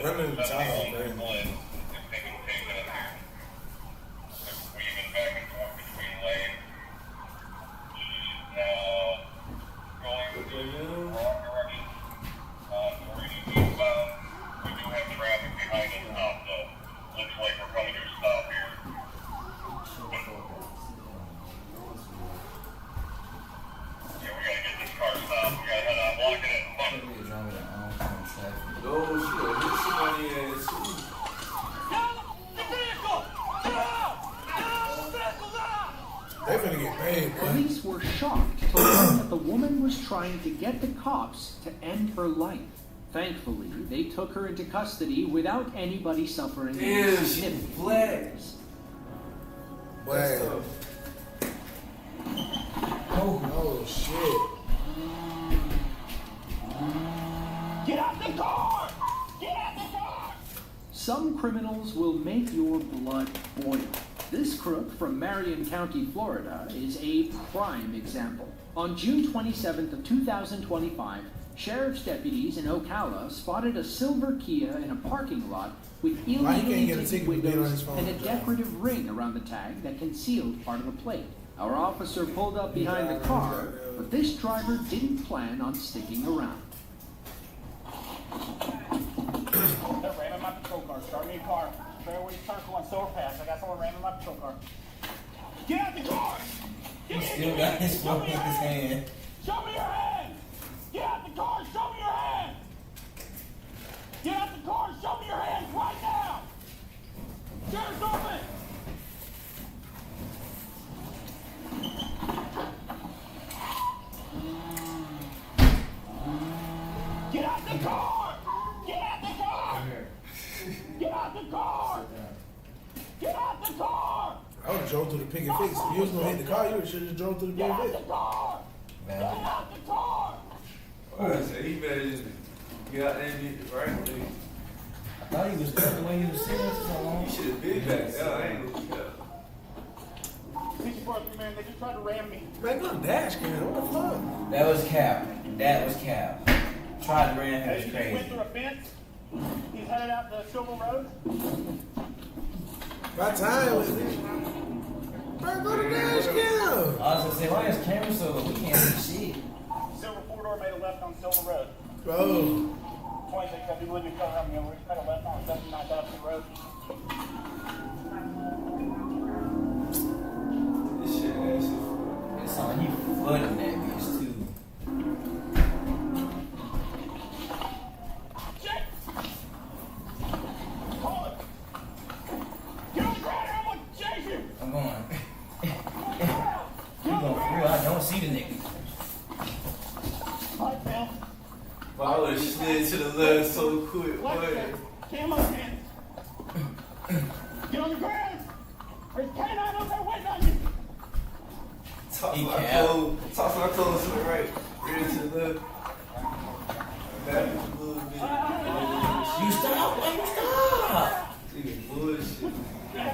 Running the time, man. Police were shocked to learn that the woman was trying to get the cops to end her life. Thankfully, they took her into custody without anybody suffering any significant injuries. Wow. Oh shit. Get out the car! Get out the car! Some criminals will make your blood boil. This crook from Marion County, Florida, is a prime example. On June 27th of 2025, sheriff's deputies in Ocala spotted a silver Kia in a parking lot with illegally tinted windows and a decorative ring around the tag that concealed part of the plate. Our officer pulled up behind the car, but this driver didn't plan on sticking around. They're ramming my patrol car. Start me a car. Fairway circle on Silver Pass. I got someone ramming my patrol car. Get out the car! He still got his phone in his hand. Show me your hand! Get out the car! Show me your hand! Get out the car! Show me your hands right now! Sheriff's open! Get out the car! Get out the car! Get out the car! Get out the car! I would have drove through the picket fence. If you was gonna hit the car, you should have drove through the Get picket out fence. the car! Get out the car! I said he better just get out there and get it right. I thought he was the way he was sitting for so long. He should have been back there. I ain't gonna care. 64 man, they just tried to ram me. Man, go to dash cam. What the fuck? That was cap. That was cap. Tried to ram him Hey, was he just went crazy. through a fence. He's headed out the Silver Road. My time was it. Bro, go to dash cam. I was gonna say, why is camera so low? We can't see shit. Silver four-door made a left on Silver Road. Bro. 26, I do live in Philadelphia. We made a left on 79 Dustin Road. This shit ass. It's on, he flooding that bitch too. Shit! Call it! Get on the ground or I'm gonna chase you! I'm going. Get on the You going for ground! real? I don't see the nigga. Alright, Phil. But I would have slid to the left so quick, Left boy. there. Camo hands. Get on the ground! There's canine over there waiting on you! Toss He my can't. clothes. Toss my clothes to the right. Rear to the left. Back a little bit. You stop! Why you stop? Nigga bullshit. No.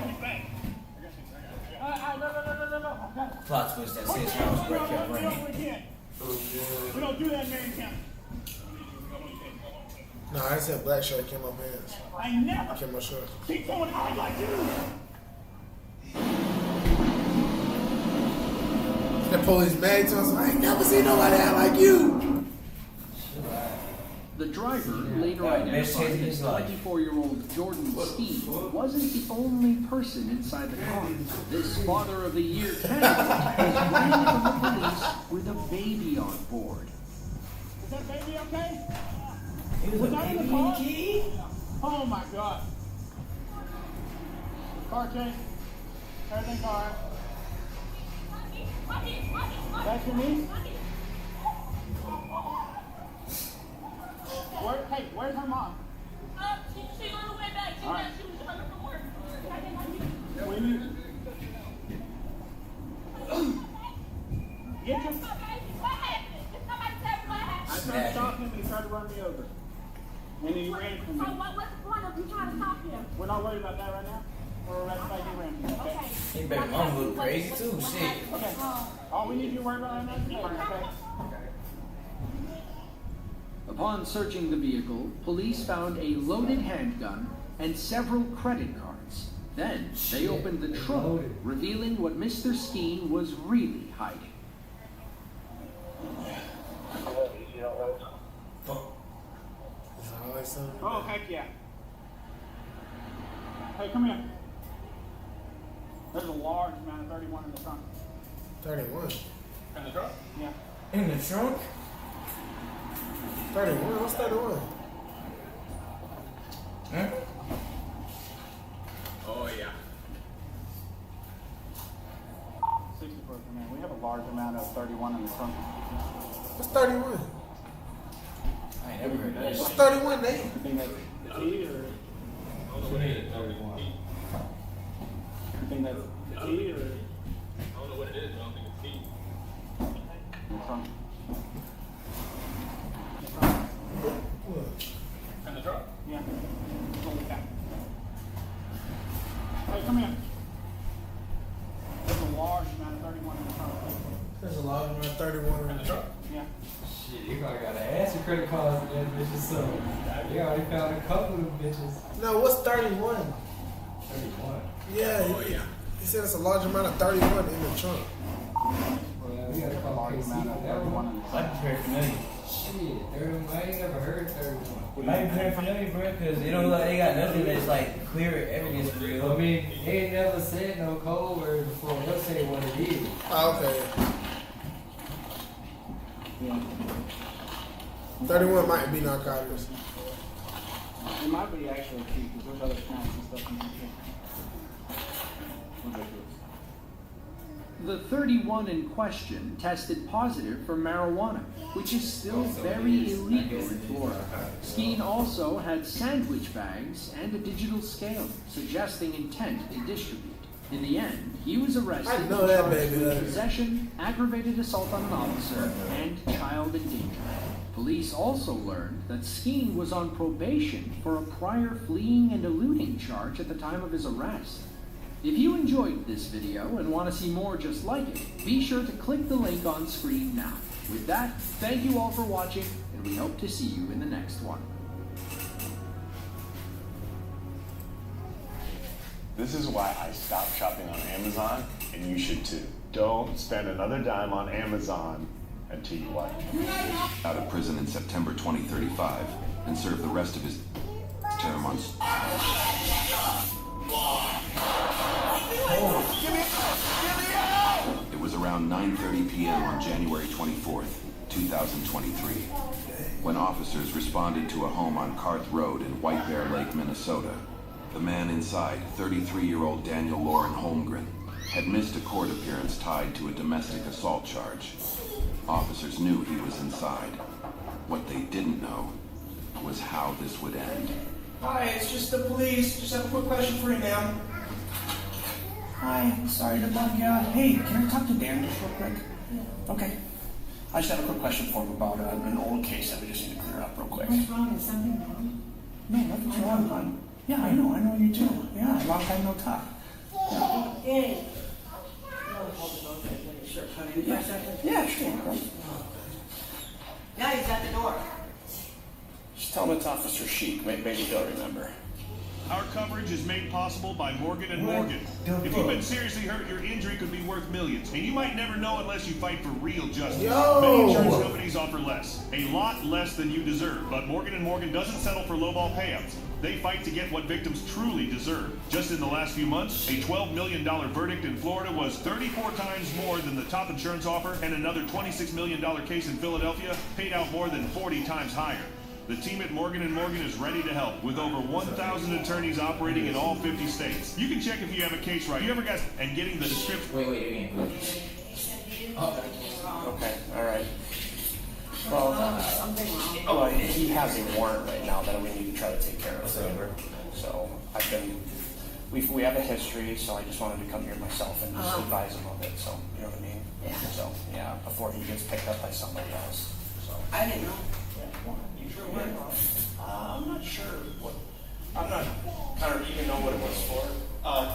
Plot twist that says Charles Brett kept running. We don't do that in Marion County. No, I said black shirt came up pants. I never Came my shirt. see someone act like you. The police mad to us. I ain't never seen nobody act like you. The driver, later Best identified hit in as his life. 24-year-old Jordan Speed, wasn't the only person inside the car. This Father of the Year candidate was running from the police with a baby on board. Is that baby okay? He Was I in the car? key? Oh my God. Car change. Everything's all right. That's your niece? Where's her mom? She's on the way back. She was coming from work. We need. Get your. What happened? Did somebody tell me what happened? I tried to stop him and he tried to run me over. And he ran from me. So what's the point of you trying to stop him? We're not worried about that right now. We're worried about the fact he ran me. Okay. Okay. His baby mama look crazy too. Shit. Okay. All we need you to worry about right now is the baby, okay? A Upon searching the vehicle, police found a loaded handgun and several credit cards. Then they opened the trunk, revealing what Mr. Skeen was really hiding. There's always something. Oh, heck yeah. Hey, come here. There's a large amount of 31 in the trunk. 31. In the trunk? Yeah. In the trunk? 31? What's 31? Huh? Oh, yeah. 60 per man. We have a large amount of 31 in the trunk. What's 31? I ain't never heard that. What's 31, Nate? You think that's petite or? What is it, 31? You think that's petite or? I don't know what it is, but I don't think it's tea. In the trunk. What? In the truck. Yeah. Holy cow. Hey, come here. There's a large amount of 31 in the trunk. There's a lot of around 31 in the truck. Yeah. Shit, you probably gotta ask your credit cards for that bitches, so you already found a couple of bitches. No, what's 31? 31. Yeah, he said it's a large amount of 31 in the trunk. Well, we gotta call Large KC amount for of that 31 one. in the Life trunk. paraphernalia. Shit, 31. I ain't never heard 31. Life paraphernalia, bro, because they don't look like they got nothing that's like clear evidence for real. I mean, they ain't never said no code word before. They'll say what it is. Oh, okay. Yeah. 31 might be narcotics. It might be actually cheap because there's other snacks and stuff in here. Ridiculous. The 31 in question tested positive for marijuana, which is still very illegal in Florida. Skeen also had sandwich bags and a digital scale, suggesting intent to distribute. In the end, he was arrested I and know that, charged baby. with possession, aggravated assault on an officer, and child endangerment. Police also learned that Skeen was on probation for a prior fleeing and eluding charge at the time of his arrest. If you enjoyed this video and want to see more just like it, be sure to click the link on screen now. With that, thank you all for watching, and we hope to see you in the next one. This is why I stopped shopping on Amazon, and you should too. Don't spend another dime on Amazon until you like it. Out of prison in September 2035 and served the rest of his term on. It was around 9:30 p.m. on January 24th, 2023, when officers responded to a home on Carth Road in White Bear Lake, Minnesota. The man inside, 33-year-old Daniel Lauren Holmgren, had missed a court appearance tied to a domestic assault charge. Officers knew he was inside. What they didn't know was how this would end. Hi, it's just the police. Just have a quick question for you, ma'am. Hi, sorry to bug you. Hey, can I talk to Dan just real quick? Okay. I just have a quick question for him about an old case that we just need to clear up real quick. What's wrong? Is something wrong? No, nothing's wrong, hon. Yeah, I know you too. Yeah, long time no talk. Hey. No, hold it, hold it. Sure, honey. For a second. Yeah, sure. Girl. Yeah, he's at the door. Just tell him it's Officer Sheik. Maybe they'll remember. Our coverage is made possible by Morgan & Morgan. If you've been seriously hurt, your injury could be worth millions, and you might never know unless you fight for real justice. Many insurance companies offer less, a lot less than you deserve, but Morgan & Morgan doesn't settle for lowball payouts. They fight to get what victims truly deserve. Just in the last few months, a $12 million verdict in Florida was 34 times more than the top insurance offer, and another $26 million case in Philadelphia paid out more than 40 times higher. The team at Morgan & Morgan is ready to help with over 1,000 attorneys operating in all 50 states. You can check if you have a case right. You ever got and getting the description. Wait. Okay, alright. Well, he has a warrant right now that we need to try to take care of. So we have a history, so I just wanted to come here myself and just advise him of it, so, you know what I mean? Yeah. So, yeah, before he gets picked up by somebody else, so. I didn't know. You sure what? I'm not sure what, I don't even know what it was for. Or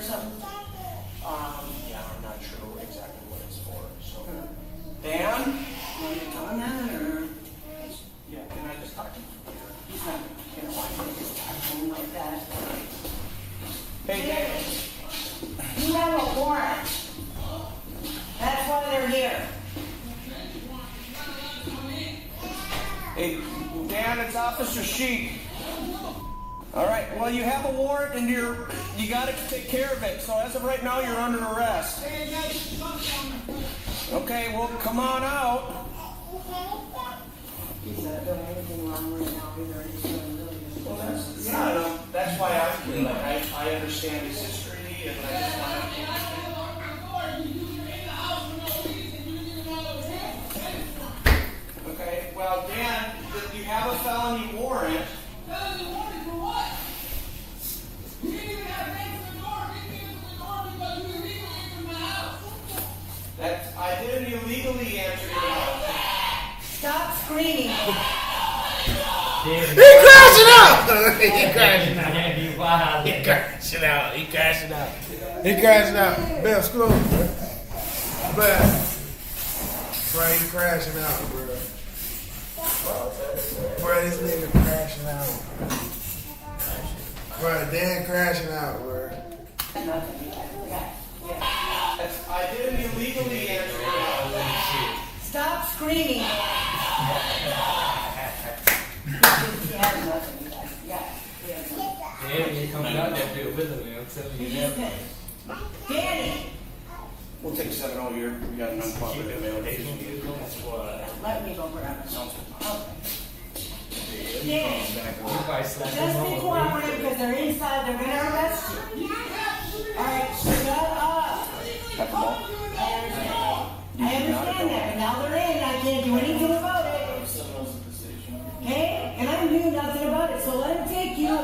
something. Yeah, I'm not sure exactly what it's for, so. Dan? You want me to tell him that, or? Officer Sheik. All right, well, you have a warrant and you got to take care of it. So as of right now, you're under arrest. Okay, well, come on out. He's not doing anything wrong right now either. He's doing really good. Well, that's why I'm here. Like, I understand his history, and I just want to... Okay, well, Dan, you have a felony warrant. Felony warrant for what? You didn't even have names in the door. You didn't even the door because you illegally entered my house. I didn't illegally enter your house. Stop screaming. He crashing out! He crashing out. He crashing out. He crashing out. He crashing out. Bell, scoot over, bro. Bell. Bro, he crashing out, bro. Bro, this nigga crashing out. Bro, Dan crashing out, bro. I didn't illegally enter your house. Stop screaming. Danny ain't coming out there to with him, man. I'm telling you that. Danny! We'll take 7-0 here. We got an uncooperative allegation. That's what. Let me go grab it. Okay. Danny, just be cooperative because they're inside. They're going to arrest you. Alright, shut up. Got the ball? I understand that, but now they're in. I can't do anything about it. Okay? And I don't do nothing about it, so let him take you.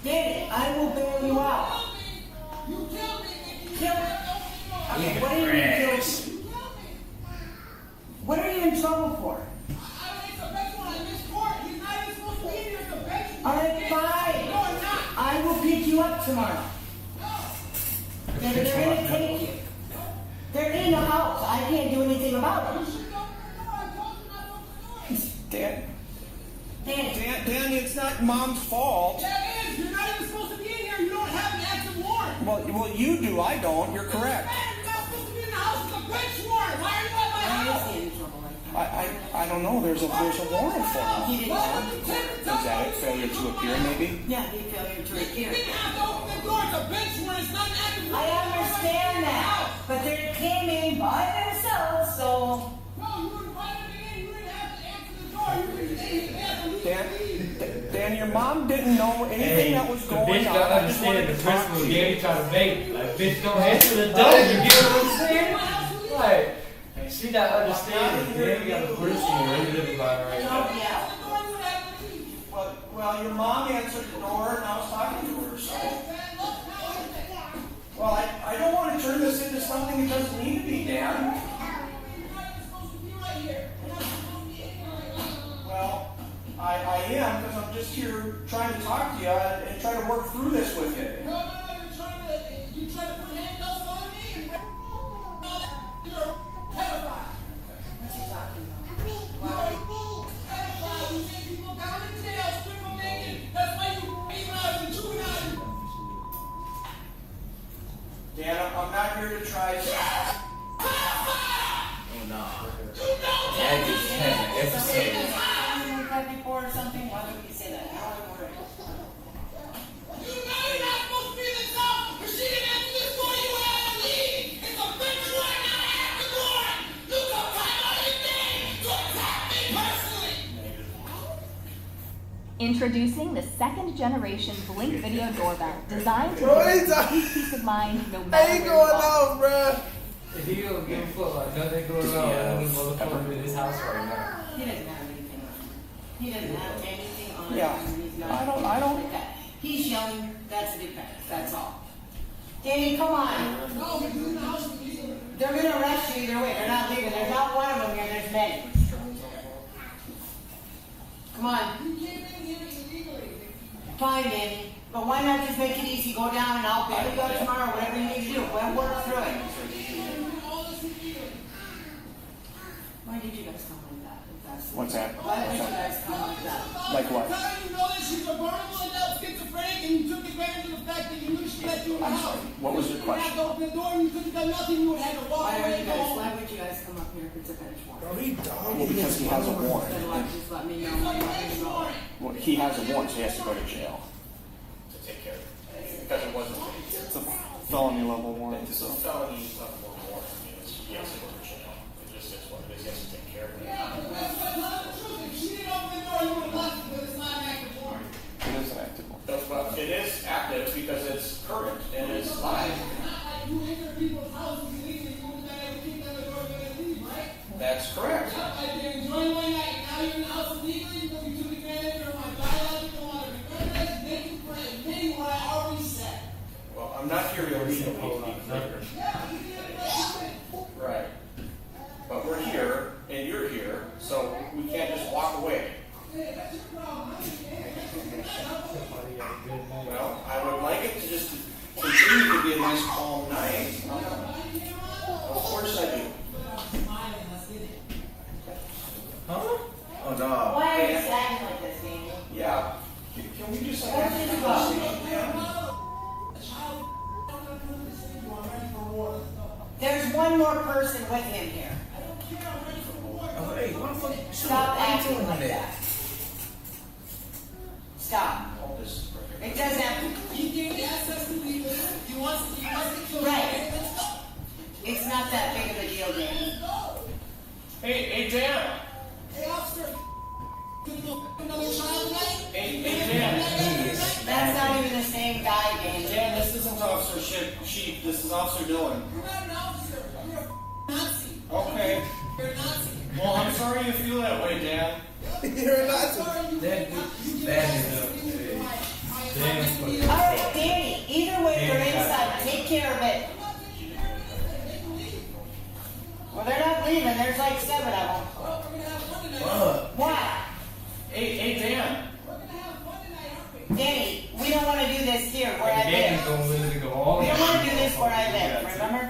Danny, I will bail you out. Kill. Okay, what are you going to do? What are you in trouble for? Alright, fine. I will pick you up tomorrow. They're going to take you. They're in the house. I can't do anything about it. Dan, it's not Mom's fault. That is. You're not even supposed to be in here. You don't have an active warrant. Well, you do. I don't. You're correct. Man, you're not supposed to be in the house with a bench warrant. Why are you at my house? I don't know. There's a warrant for him. He didn't know. Is that it? Failure to appear, maybe? Yeah, he failure to You appear. didn't have to open the door. It's a bench warrant. It's not an active warrant. I understand that, but they came in by themselves, so... No, you were invited me in. You didn't have to answer the door. You were just Dan, your mom didn't know anything that was going on. Bitch don't I just wanted understand the to talk principle to Danny you. trying to make. Like, bitch, don't answer the door. You get what I'm saying? Like, she not understanding. Danny got a person ready to live by right now. Well, your mom answered the door and I was talking to her, so... Well, I don't want to turn this into something it doesn't need to be, Dan. Well, I am, because I'm just here trying to talk to you and try to work through this with you. No, you're trying to put handcuffs on me and you're a pedophile. What's he talking about? Pedophile, you take people down in jail, strip them naked. That's why you even out of the juvenile. Dan, I'm not here to try to... Before or something? Why would he say that? How would it work? You know you're not supposed to be in this house. If she didn't answer this door, you would have to leave. It's a bench warrant, not an active warrant. You don't have anything to attack me personally. Introducing the second generation Blink Video Doorbell, designed to Bro, give he's you peace of mind no matter Ain't where going you are. off, bro. If he don't give a fuck like nothing going on in this motherfucker in his house right now. He doesn't have anything on. He doesn't have anything on. Yeah. He's not I don't- like that. He's yelling. That's a defense. That's all. Danny, come on. No, we're doing the house with you. They're going to arrest you either way. They're not leaving. There's not one of them here. There's many. Come on. You came in here illegally. Fine, Danny. But why not just make it easy? Go down and I'll bail you out tomorrow. Whatever you need to do. We'll work through it. Why did you guys come like that? If that's What's that? Why did you guys come like that? Like what? How do you know that she's a vulnerable adult schizophrenic and you took advantage of the fact that you knew she let you in the house. What was your You question? had to open the door and you couldn't have done nothing. You would have had to walk Why away would and you go guys? home. Why would you guys come up here if it's a bench warrant? Bro, he dog. Well, because he has a warrant. Then why just let me know when you want me to go? Well, he has a warrant, so he has to go to jail. To take care of it. Because it wasn't. It's a felony level warrant, so. Felony level warrant means he has to go to jail. It just is what it is. He has to take care of it. If she didn't open the door, you would have left it, but it's not an active warrant. It is an active one. Well, it is active because it's current and it's live. You enter people's houses illegally, you would have been able to kick down the door and let them leave, right? That's correct. Like you're enjoying one night, and now you're in the house illegally, you know, you took advantage of my biological water. Remember, make you pray, admitting what I already said. Well, I'm not here illegally. Right. But we're here, and you're here, so we can't just walk away. Well, I would like it to just continue to be a nice calm night. Of course I do. Huh? Oh, no. Why are you acting like this, Daniel? Yeah. Can we just Where did you go? There's one more person with him here. Oh, hey, what the fuck? Stop acting like that. Stop. All this. It doesn't have to. He gained access to people. He wants to kill you. Right. It's not that big of a deal, Danny. Hey, Dan. Hey, officer. Another child tonight? Hey, Dan. That's not even the same guy, Danny. Dan, this isn't Officer Sheep. This is Officer Dillon. You're not an officer. You're a Nazi. Okay. You're a Nazi. Well, I'm sorry you feel that way, Dan. You're a Nazi. All right, Danny. Either way, you're inside. Take care of it. Well, they're not leaving. There's like 7 of them. Why? Hey, Dan. Danny, we don't want to do this here where I live. We don't want to do this where I live, remember?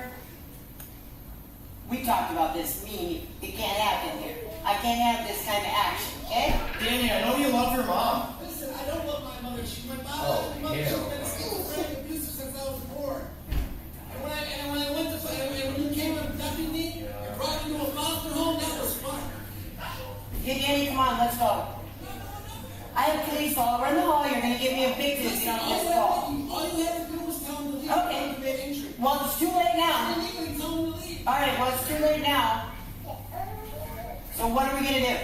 We talked about this. It can't happen here. I can't have this kind of action, okay? Danny, I know you love your mom. Listen, I don't love my mother. She's my biological mother. She's been schizophrenic abusive since I was born. And when I went to when you came and abducted me and brought me to a foster home, that was fun. Hey, Danny, come on, let's go. I have police all over in the hall. You're going to give me a big if you don't just go. All you had to do was tell them to leave. Okay. Commit injury. Well, it's too late now. Illegally, tell them to leave. All right, well, it's too late now. So what are we going to do?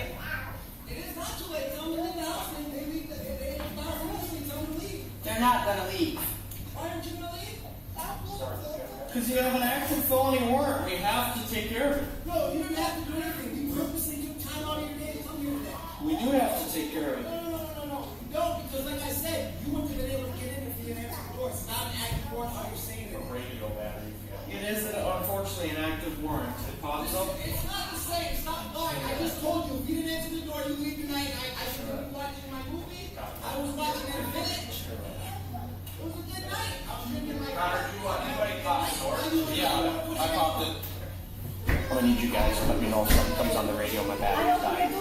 It is not too late. Tell them to leave the house. They leave. They not forcefully tell them to leave. They're not going to leave. Why aren't you going to leave? Because you have an active felony warrant. We have to take care of it. No, you don't have to do anything. You purposely took time out of your day to come here today. We do have to take care of it. No. You don't, because like I said, you wouldn't have been able to get in if you didn't answer the door. It's not an active warrant how you're saying it. Radio battery. It is, unfortunately, an active warrant. It pops up. It's not the same. It's not fine. I just told you, if you didn't answer the door, you leave tonight. I should be watching my movie. I was watching it in a minute. It was a good night. I was drinking my Connor, do you want anybody pop the door? Yeah, I popped it. I'm gonna need you guys to let me know if something comes on the radio. My battery's dying.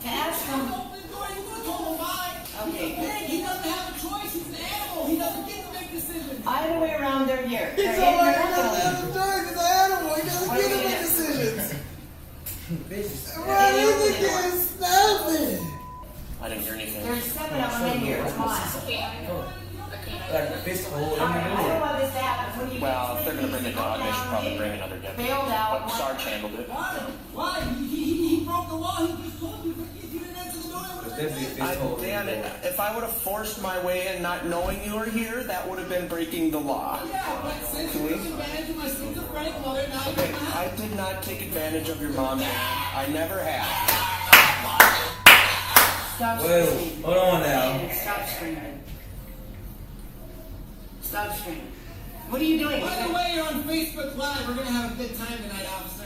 To ask him. Open the door. You could have told him why. Okay. He doesn't have a choice. He's an animal. He doesn't get to make decisions. Either way around, they're here. He's They're in, already they're not got gonna that leave. choice. He's an animal. He doesn't What get are to we make gonna do? decisions. Danny, Right, open he's the door. against nothing. I didn't hear anything. There's 7 of them in here. Come on. Like a fist hole in All right, the I don't door. want this to happen. What do you Well, if they're gonna bring a dog, they should probably bring another deputy. Bailed out. But Sarge handled it. Why? He broke the law. He just told you. If you didn't answer the door, it would have been. Dan, if I would have forced my way in not knowing you were here, that would have been breaking the law. Yeah, but since you took advantage of my schizophrenic mother, now you're Okay, not. I did not take advantage of your mom. I never have. Stop Whoa, screaming. hold on now. Danny, stop screaming. Stop screaming. What are you doing? By the way, you're on Facebook Live. We're gonna have a good time tonight, officer.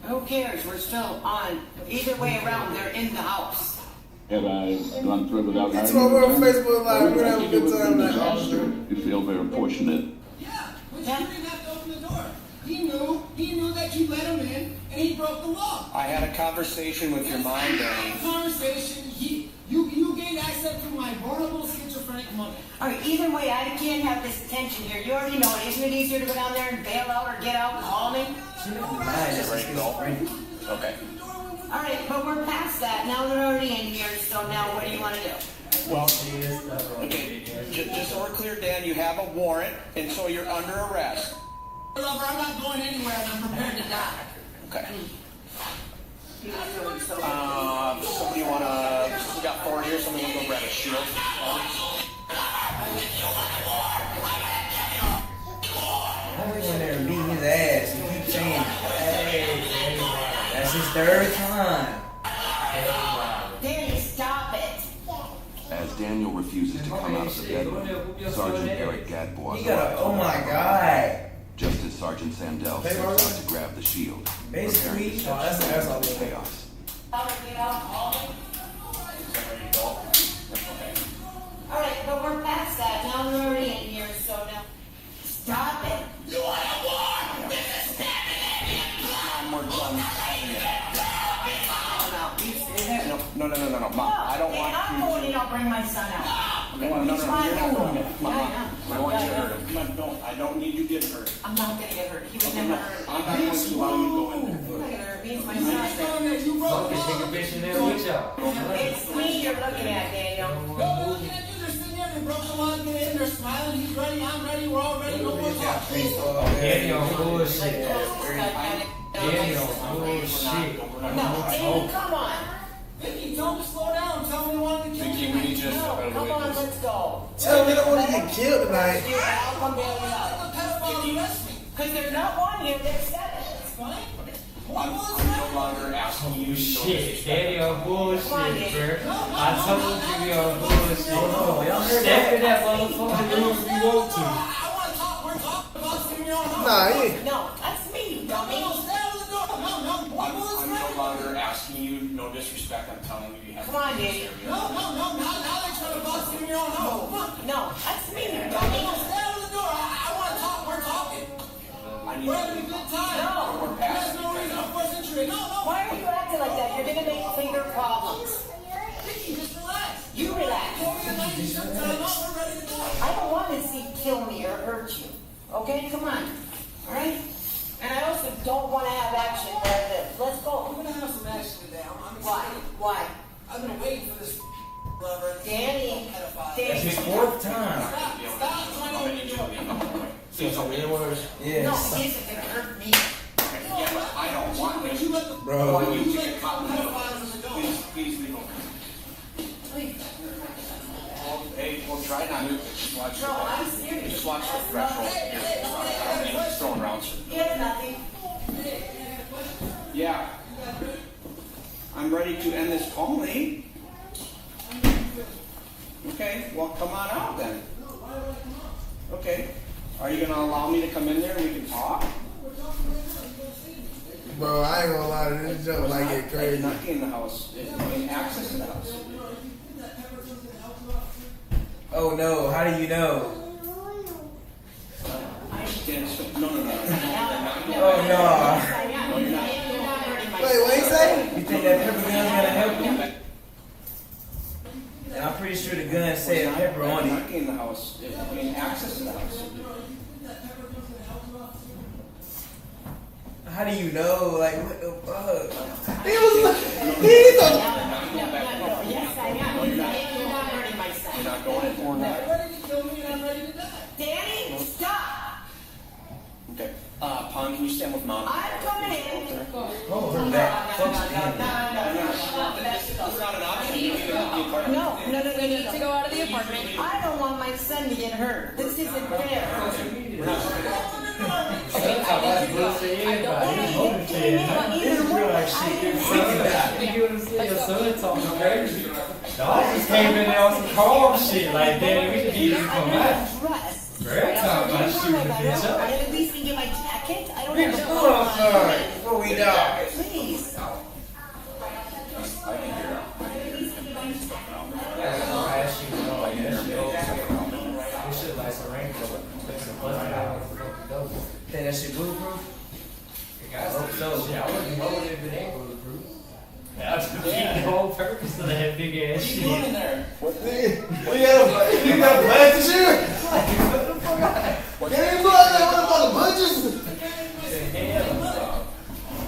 Who cares? We're still on. Either way around, they're in the house. Have I gone through without That's why we're on Facebook Live. We're having a good time now. disaster? You feel very fortunate. Yeah, but you didn't have to open the door. He knew that you let him in, and he broke the law. I had a conversation with your mom, Danny. Conversation. You gained access to my vulnerable schizophrenic mother. All right, either way, I can't have this attention here. You already know it. Isn't it easier to go down there and bail out or get out and call me? Okay. All right, but we're past that. Now they're already in here, so now what do you want to do? Well, okay, just so we're clear, Dan, you have a warrant, and so you're under arrest. Lover, I'm not going anywhere, and I'm prepared to die. Okay. Somebody wanna, we got 4 here, somebody wanna go grab a shield? I'm in there beating his ass. He keeps saying, hey, that's his third time. Danny, stop it. As Daniel refuses to come out of the bedroom, Sergeant Eric Gadbois He got a, oh my god. just as Sergeant Sandell sets out to grab the shield. Basically, that's all the chaos. All right, but we're past that. Now they're already in here, so now stop it. You want a war? This is stabbing We're done. No, Mom, I don't want I'm you going in, I'll bring my son out. Okay, no, you're not going in. Mom, I don't want you to hurt him. Yeah. No, I don't need you getting hurt. I'm not gonna get hurt. He would never hurt. I'm not going to allow you to go in there. He's not gonna hurt me. It's my son. You broke the Take a bitch in there with y'all. It's me you're looking at, Daniel. No, looking at you. They're sitting there. They broke the law. Get in. They're smiling. He's ready. I'm ready. We're all ready. No more talk. Danny on bullshit. Danny on bullshit. No, Danny, come on. Vicky, tell him to slow down. Tell him he wanted to kill you. No, come on, let's go. Tell me I don't want to get killed tonight. I'll come bail you out. The pedophile arrest me. Because there's not one here, there's 7. It's fine. I'm no longer asking you to Shit, Danny on bullshit, bro. I told you you on bullshit. Y'all Step in that motherfucker room if you want to. I want to talk. We're talking about sitting your own house. Nah, he ain't. No, that's me, dummy. No, stay out of the door. No. I'm no longer asking you, no disrespect, I'm telling you you have Come on, Danny. No. Now they're trying to bust in your own house. Come on. No, that's me, No, dummy. stay out of the door. I want to talk. We're talking. I need We're having a good time. No. We're There's past no reason to force entry. No. Why are you acting like that? You're gonna make bigger problems. Vicky, just relax. You relax. Over the night, you shut down. No, we're ready to go. I don't want to see kill me or hurt you. Okay, come on. All right? And I also don't want to have action where I live. Let's We're go. gonna have some action today. I'm Why? excited. Why? I've been waiting for this lover. Danny. That's Danny. his 4th time. Stop trying to enjoy me. So it was. No, Yes. he isn't gonna hurt me. Yeah, but I don't want But you. you let the Bro. You to get caught in the middle. pedophiles in the door. Please leave over. Hey, we'll try not to. Just watch No, I'm serious. Just watch the threshold. He's throwing around. He has nothing. Yeah. I'm ready to end this calling. Okay, well, come on out then. Okay. Are you going to allow me to come in there and we can talk? Bro, I ain't gonna lie to this joke like it crazy. Not in the house. In access to the house. Oh no, how do you know? No. Oh no. No, you're not. Wait, what he say? You think that pepper gun's gonna help you? And I'm pretty sure the gun said pepper on it. Not in the house. In access to the house. How do you know? Like, what the fuck? He was like, Yes, I am. You're not hurting my son. You're not going in or not. You're ready to kill me and I'm ready to die. Danny, stop. Okay. Pong, can you stand with Mom? I'm coming in. Oh, her back. Fuck It's not an option. You need to No. We need to go out of the apartment. I don't want my son to get hurt. This isn't fair. Dog just came in there on some calm shit. Like, damn, we could easily come out. Great time about shooting the bitch up. At least we get my jacket. I don't Bitch, have pull up, sorry. Before we die. Please. I can hear Think that shit bulletproof? on purpose to that big ass What are you shit. doing in there? You got plans and shit? Can you look at that motherfucker bunches?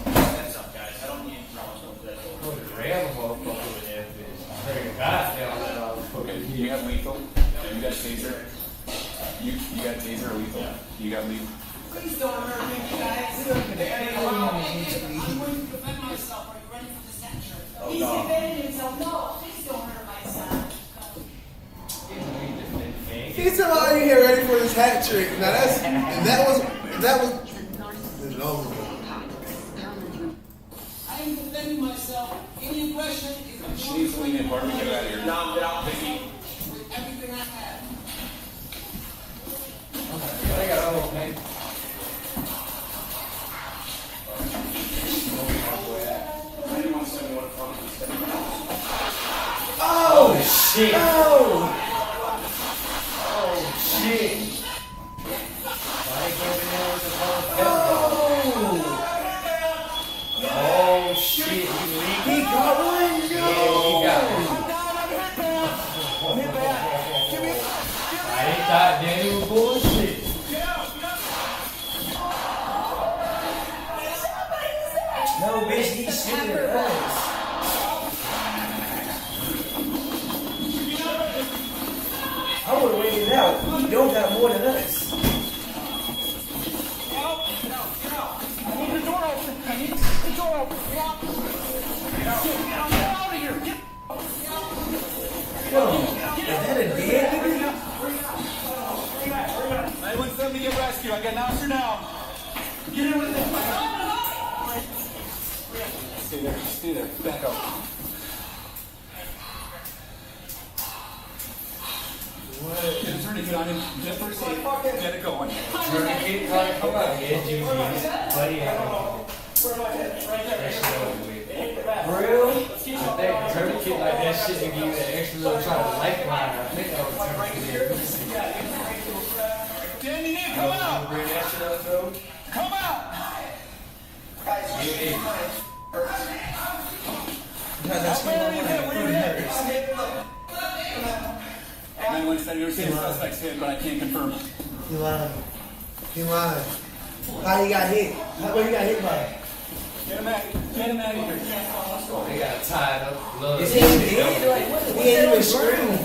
That's up, guys. I don't need drama for that. Okay, you got lethal. You got taser. You got taser or lethal. You got lethal. Please don't hurt me, you guys. I'm going to defend myself. Are you ready for this action? He's defending himself. No, please don't hurt my son. He's somebody here ready for this hat trick. Now that was I am defending myself. Any aggression is a She needs to leave the apartment. Get out of here. No, get out, Vicky. with everything I have. I got all man. I didn't want to send one from this. Oh shit! Oh shit! Why ain't going there with the Oh shit! He got one. Yeah, he got one. I ain't thought Danny was bullshit. No, bitch, he's shooting at us. I would have waited out. He don't got more than us. I need the door open. I need the door open. Get out. Get out of here. Get Yo, is that a dead nigga? Anyone send me a rescue? I got an officer down. Get in with it. Stay there. Stay there. Back up. Tourniquet on him. Just for safe. Get it going. Tourniquet, come on, yeah, GG. Buddy, For real? I think tourniquet like that shit to give you that extra little try to lifeline. I think that was tourniquet. Danny, Nick, come out. Bring that shit up, though. Come out. Anyone said you were seeing suspects hit, but I can't confirm. He lying. He lying. How he got hit? How he got hit by? Get him out of here. They got tied up. Love. Is he dead? Like, what? He ain't even screaming.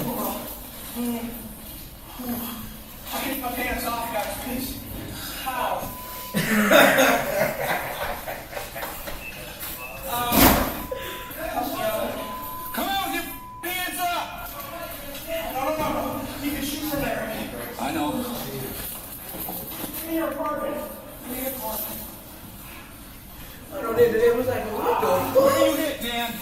I'll get my pants off, guys, please. How? Come on, get your hands up! No. You can shoot from there. I know. Give me your apartment. Give me your apartment. I know they was like, what the Where fuck? you hit, Dan?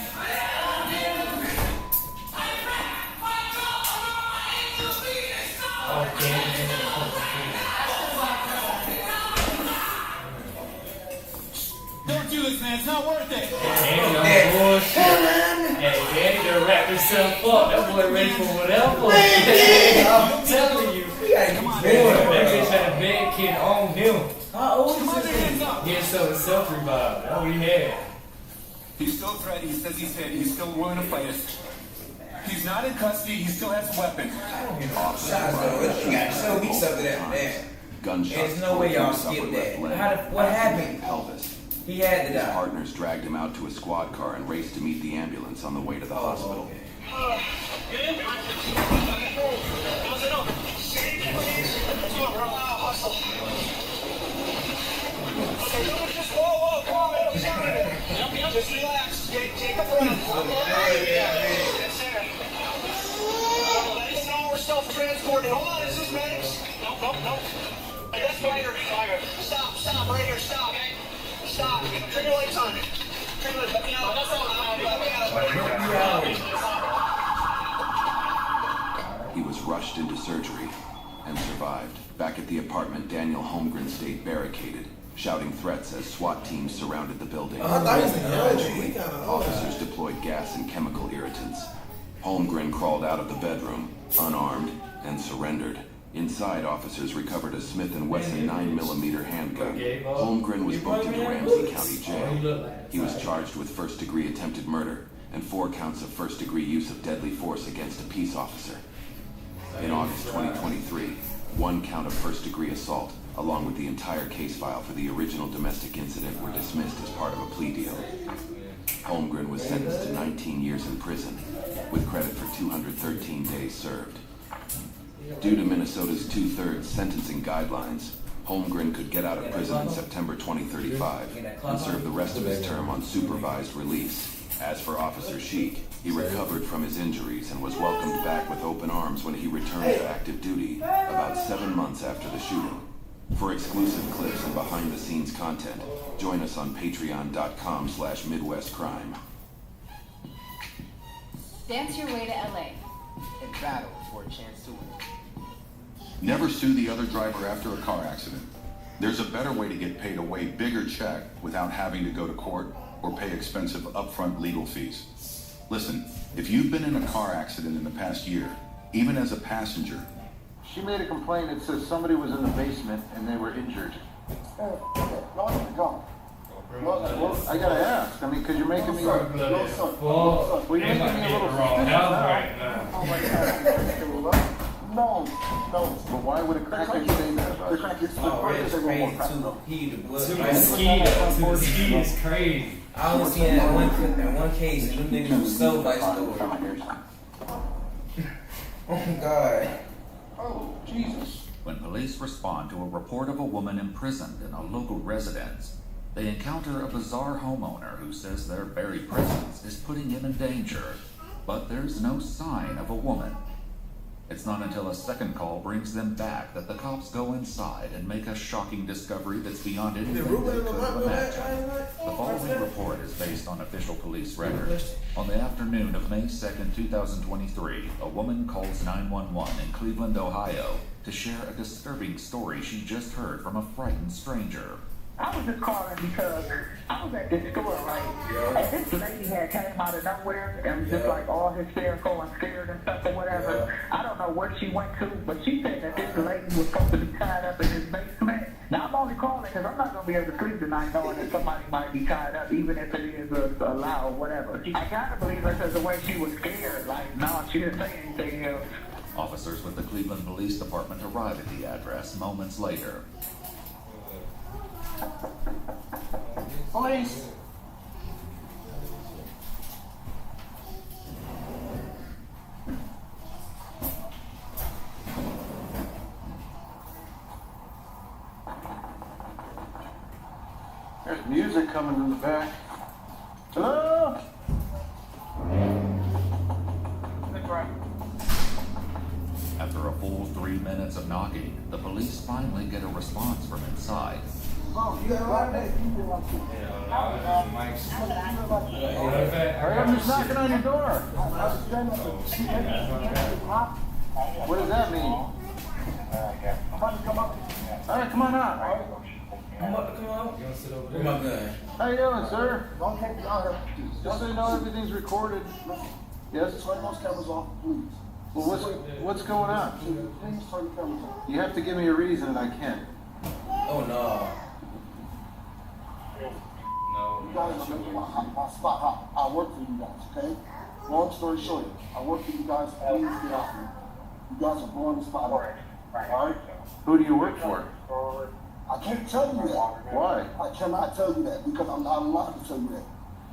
Don't do this, man. It's not worth it. Damn, bullshit. Hey, Danny done wrapped himself up. That boy ready for whatever. I'm telling you. That bitch had a bad kid on him. How old is this? He had some self-revive. That's what he had. He's still a threat. He says he's hit. He's still willing to fight us. He's not in custody. He still has a weapon. Officer Shots though. Ryan You got so weak something that man. Gunshots. There's no way y'all tore through his skipped upper that. left leg, What happened? Pelvis. He had to His die. partners dragged him out to a squad car and raced to meet the ambulance on the way to the hospital. Just relax. Take a breath. That's it. We're self-transporting. Hold on, is this medics? Nope. Hey, that's fire. Stop, right here, stop. Stop. Turn your lights on. Turn your lights on. That's all. He was rushed into surgery and survived. Back at the apartment, Daniel Holmgren stayed barricaded, shouting threats as SWAT teams surrounded the building. I thought he was in the elderly. Eventually, He kinda old. officers deployed gas and chemical irritants. Holmgren crawled out of the bedroom, unarmed, and surrendered. Inside, officers recovered a Smith & Wesson 9mm handgun. Holmgren was booked into Ramsey County Jail. He was charged with first-degree attempted murder and 4 counts of first-degree use of deadly force against a peace officer. In August 2023, 1 count of first-degree assault, along with the entire case file for the original domestic incident, were dismissed as part of a plea deal. Holmgren was sentenced to 19 years in prison, with credit for 213 days served. Due to Minnesota's 2/3 sentencing guidelines, Holmgren could get out of prison in September 2035 and serve the rest of his term on supervised release. As for Officer Sheik, he recovered from his injuries and was welcomed back with open arms when he returned to active duty about 7 months after the shooting. For exclusive clips and behind-the-scenes content, join us on patreon.com/MidwestCrime. Dance your way to LA. And battle for a chance to win. Never sue the other driver after a car accident. There's a better way to get paid a way bigger check without having to go to court or pay expensive upfront legal fees. Listen, if you've been in a car accident in the past year, even as a passenger. She made a complaint that says somebody was in the basement and they were injured. Well, I gotta ask. I mean, because you're making me. Well, you're making me a little suspicious now. Oh my God. No. But why would a crackhead say that about you? Oh, it's crazy too. He the blood. To the ski is crazy. I only seen that one case, and them niggas was so by store. Oh God. Oh, Jesus. When police respond to a report of a woman imprisoned in a local residence, they encounter a bizarre homeowner who says their very presence is putting him in danger, but there's no sign of a woman. It's not until a second call brings them back that the cops go inside and make a shocking discovery that's beyond anything they could have imagined. The following report is based on official police records. On the afternoon of May 2nd, 2023, a woman calls 911 in Cleveland, Ohio, to share a disturbing story she just heard from a frightened stranger. I was just calling because I was at this store, right? And this lady had came out of nowhere and was just like all hysterical and scared and stuff or whatever. I don't know where she went to, but she said that this lady was supposed to be tied up in this basement. Now I'm only calling because I'm not going to be able to sleep tonight knowing that somebody might be tied up, even if it is a lie or whatever. I got to believe her because the way she was scared, like, no, she didn't say anything else. Officers with the Cleveland Police Department arrive at the address moments later. Police. There's music coming in the back. Hello? After a full 3 minutes of knocking, the police finally get a response from inside. Oh, you got a lot of I'm just knocking on your door. What does that mean? I'm about to come up. All right, come on out. I'm about to come out. Where my gun? How you doing, sir? Don't take me out here. Just so you know, everything's recorded. Yes? Turn those cameras off, please. Well, what's going on? Please turn the cameras off. You have to give me a reason, and I can't. Oh no. You guys are making my spot hot. I work for you guys, okay? Long story short, I work for you guys. Please get off me. You guys are blowing the spot up. Alright? Who do you work for? I can't tell you that. Why? I cannot tell you that because I'm not allowed to tell you that.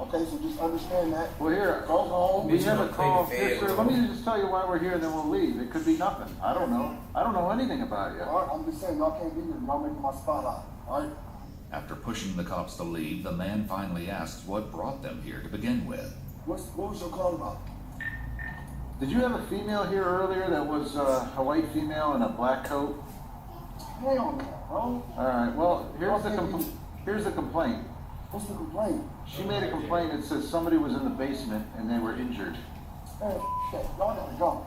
Okay, so just understand that. Well, here. Go home. Do you have a call? Here, sir, let me just tell you why we're here, and then we'll leave. It could be nothing. I don't know. I don't know anything about you. Alright, I'm just saying, y'all can't be here. Y'all making my spot hot. Alright? After pushing the cops to leave, the man finally asks what brought them here to begin with. What was your call about? Did you have a female here earlier that was a white female in a black coat? Hang on, bro. All right. Well, here's the complaint. What's the complaint? She made a complaint that says somebody was in the basement and they were injured. Hey, y'all gotta go.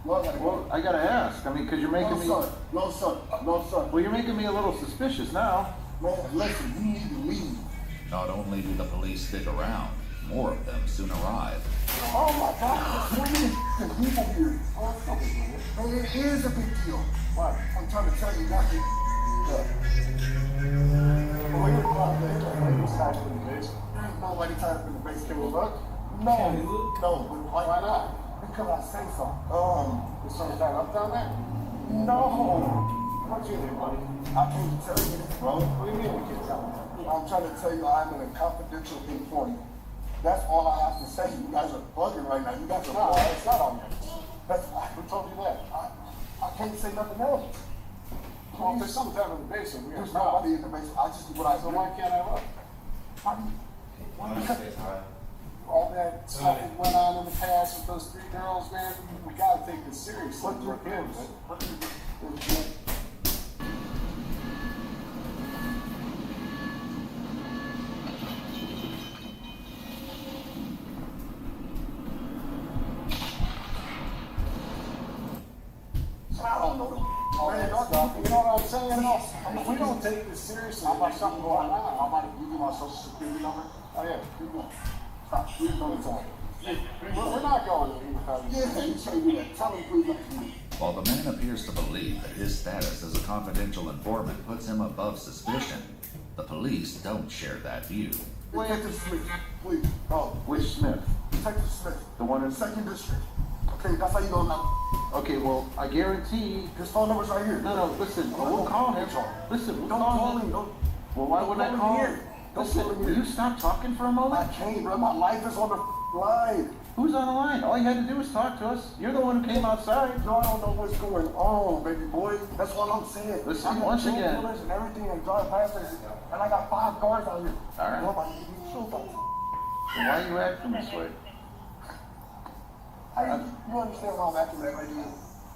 Y'all gotta go. Well, I gotta ask. I mean, because you're making me. No, sir. Well, you're making me a little suspicious now. Man, listen, you need to leave. Not only do the police stick around, more of them soon arrive. Oh my God, what is the people here? Man, it is a big deal. What? I'm trying to tell you not to. Nobody tied up in the base. Can we look? No, why not? Because I say so. You saw that up down there? No. What you doing, buddy? I can't tell you, bro. What do you mean we can't tell you? I'm trying to tell you I'm in a confidential informant. That's all I have to say. You guys are bugging right now. You guys are bugging. It's not on you. Who told you that? I can't say nothing else. Well, if there's something down in the basement, there's nobody in the basement. I just do what I do. So why can't I look? All that stuff that went on in the past with those 3 girls, man, we gotta take this seriously. What do you do? I don't know. Man, you know what I'm saying? We don't take this seriously. I'm like something going on. I'm like, you give my social security number? Oh yeah, keep going. Stop. We're going to talk. We're not going to. Yeah, you say that. Tell him please not to. While the man appears to believe that his status as a confidential informant puts him above suspicion, the police don't share that view. Detective Smith, please. Oh, which Smith? Detective Smith, the one in 2nd District. Okay, that's how you know now. Okay, well, I guarantee his phone number's right here. No, listen, we'll call him. Listen, we'll call him. Well, why would I call him? Listen, will you stop talking for a moment? I can't, bro. My life is on the line. Who's on the line? All you had to do was talk to us. You're the one who came outside. No, I don't know what's going on, baby boy. That's what I'm saying. Listen, once again. And everything and drive past us, and I got 5 cars out here. All right. Why are you acting this way? You understand why I'm acting that way, do you?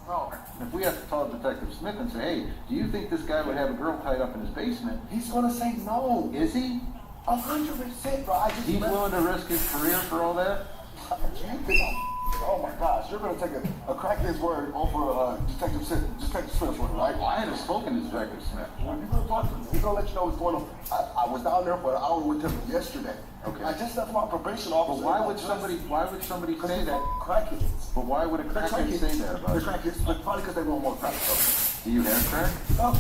No. If we have to call Detective Smith and say, hey, do you think this guy would have a girl tied up in his basement? He's gonna say no. Is he? 100%, bro. He's willing to risk his career for all that? Oh my gosh, you're gonna take a crack his word over Detective Smith's word, right? Well, I haven't spoken to Detective Smith. You're gonna talk to him. He's gonna let you know what's going on. I was down there for an hour with him yesterday. Okay. I just left my probation officer. But why would somebody say that? Crackheads. But why would a crackhead say that about you? Crackheads, but probably because they want more crack. Do you have crack? No.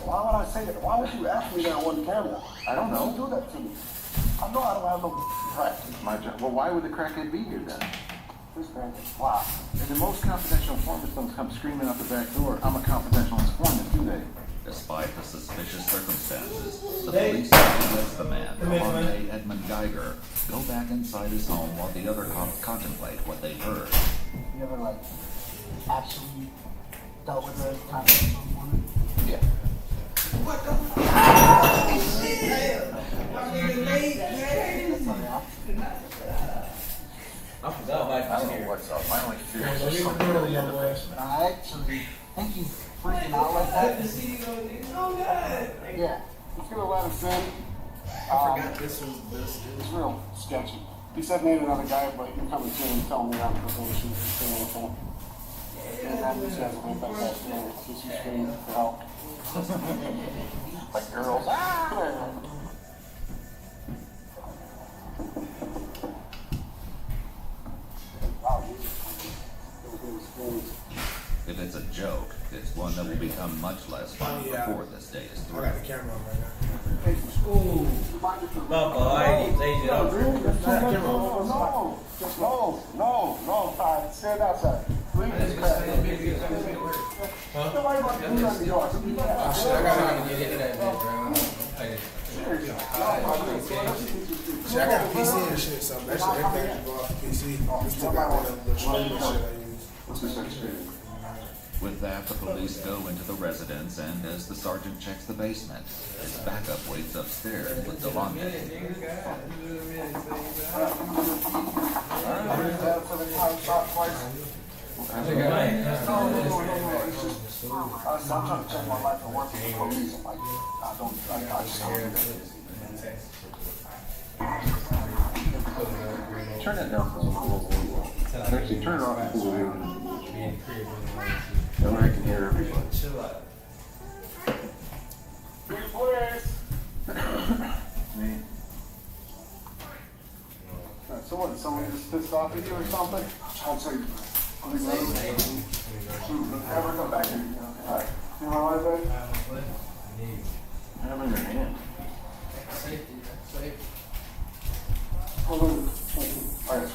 Why would I say that? Why would you ask me that on camera? I don't know. Don't do that to me. I know I don't have no crack. My job. Well, why would the crackhead be here then? Wow. And the most confidential informants don't come screaming out the back door, I'm a confidential informant, do they? Despite the suspicious circumstances, the police lets the man, Delonte Edmund Geiger, go back inside his home while the other cops contemplate what they've heard. You ever, actually dealt with a confidential informant? Yeah. What the fuck? I forgot about you here. What's up? My only fear is I actually think you freaking out like that. Yeah. He's gonna let us in. I forgot this was this. It's real sketchy. He said me and another guy, but you're coming to and telling me I'm probation for saying anything. And I'm just having to back that stand. Just you screaming for help. Like girls. If it's a joke, it's one that will become much less funny before this day is through. I got the camera on right now. Ooh. My boy, they did all No. Fine. Stand outside. Leave this crap. Oh shit, I gotta get into that bit, bro. See, I got a PC and shit, so basically everything can go off the PC. We still got one of the streaming shit I use. What's this experience? With that, the police go into the residence, and as the sergeant checks the basement, his backup waits upstairs with Delonte. I'm trying to check my life and work with the police. I'm like, I just don't do that. Turn that down. Actually, turn it off. That way I can hear everybody. Me. So what, someone just pissed off at you or something? I'll say, never come back here. Alright. You want to lie, babe? I have it in your hand. Safety. Alright,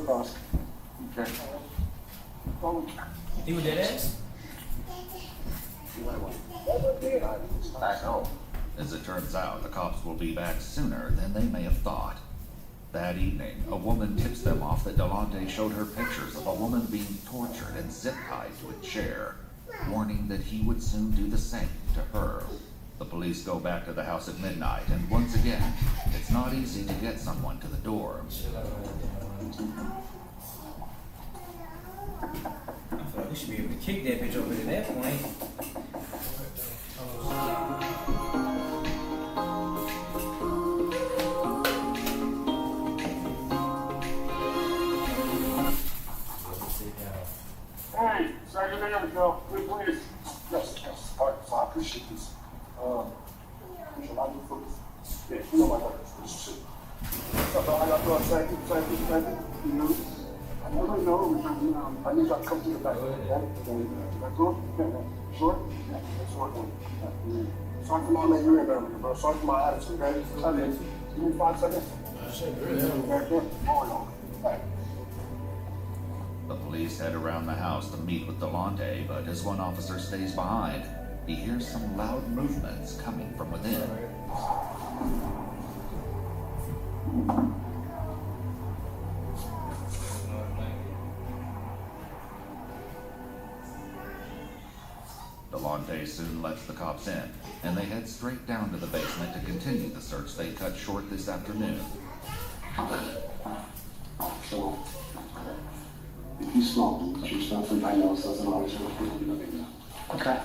across. Okay. He was dead ass? I know. As it turns out, the cops will be back sooner than they may have thought. That evening, a woman tips them off that Delonte showed her pictures of a woman being tortured and zip-tied to a chair, warning that he would soon do the same to her. The police go back to the house at midnight, and once again, it's not easy to get someone to the door. I feel like we should be able to kick that bitch over to that point. Hey, Sergeant Anderson, please. Yes, yes. All right, so I appreciate this. Appreciate a lot of focus. Yeah, you know my life. So I got to thank you. You know, I never know. I need to come to the back. That's good? Yeah, sure? Yeah, that's what I'm doing. Sorry for not letting you in there, bro. Sorry for my attitude, okay? Give me 5 seconds. The police head around the house to meet with Delonte, but as one officer stays behind, he hears some loud movements coming from within. Delonte soon lets the cops in, and they head straight down to the basement to continue the search they cut short this afternoon. So, if you smoke, you start from my nose, doesn't always work. Okay.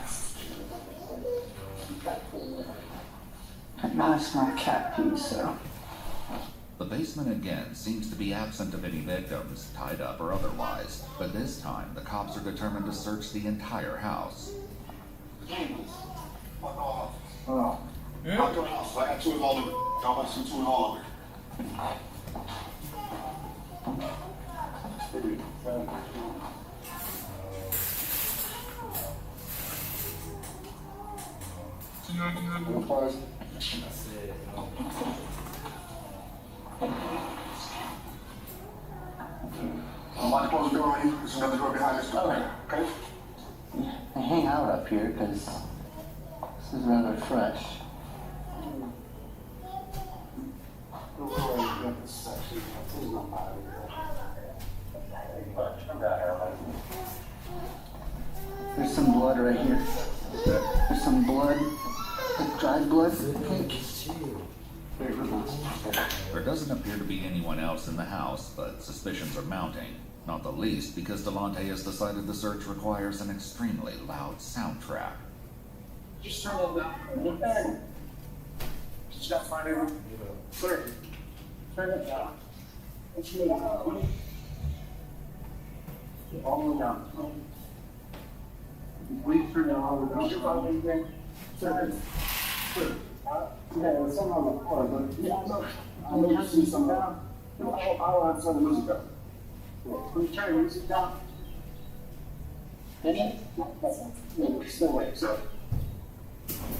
Now it's my cat piece, so. The basement again seems to be absent of any victims, tied up or otherwise, but this time the cops are determined to search the entire house. Oh. Yeah. I'll go house. I got two of all of it. Y'all got some two of all of it. I'm about to close the door on you. There's another door behind us. Okay? I hang out up here because this is rather fresh. There's some blood right here. There's some blood. Like dried blood. Pink. There doesn't appear to be anyone else in the house, but suspicions are mounting, not the least because Delonte has decided the search requires an extremely loud soundtrack. Just turn it down. Just gotta find it. Clear. Turn it down. It's me. All the way down. Please turn it all the way down. Turn it. Clear. Yeah, there's something on the floor, but yeah, I know you see something down. I'll have some music up. Can you turn the music down? Any? Still wait, so.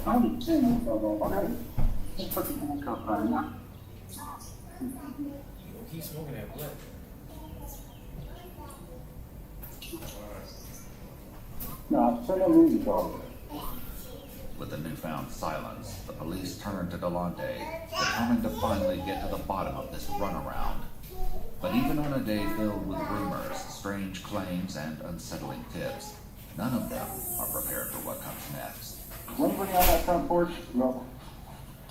I'm turning the okay. Just put the handcuff on now. Keep smoking that blood. No, turn the music on. With the newfound silence, the police turn to Delonte, determined to finally get to the bottom of this runaround. But even on a day filled with rumors, strange claims, and unsettling tips, none of them are prepared for what comes next. Is anybody on that front porch? No.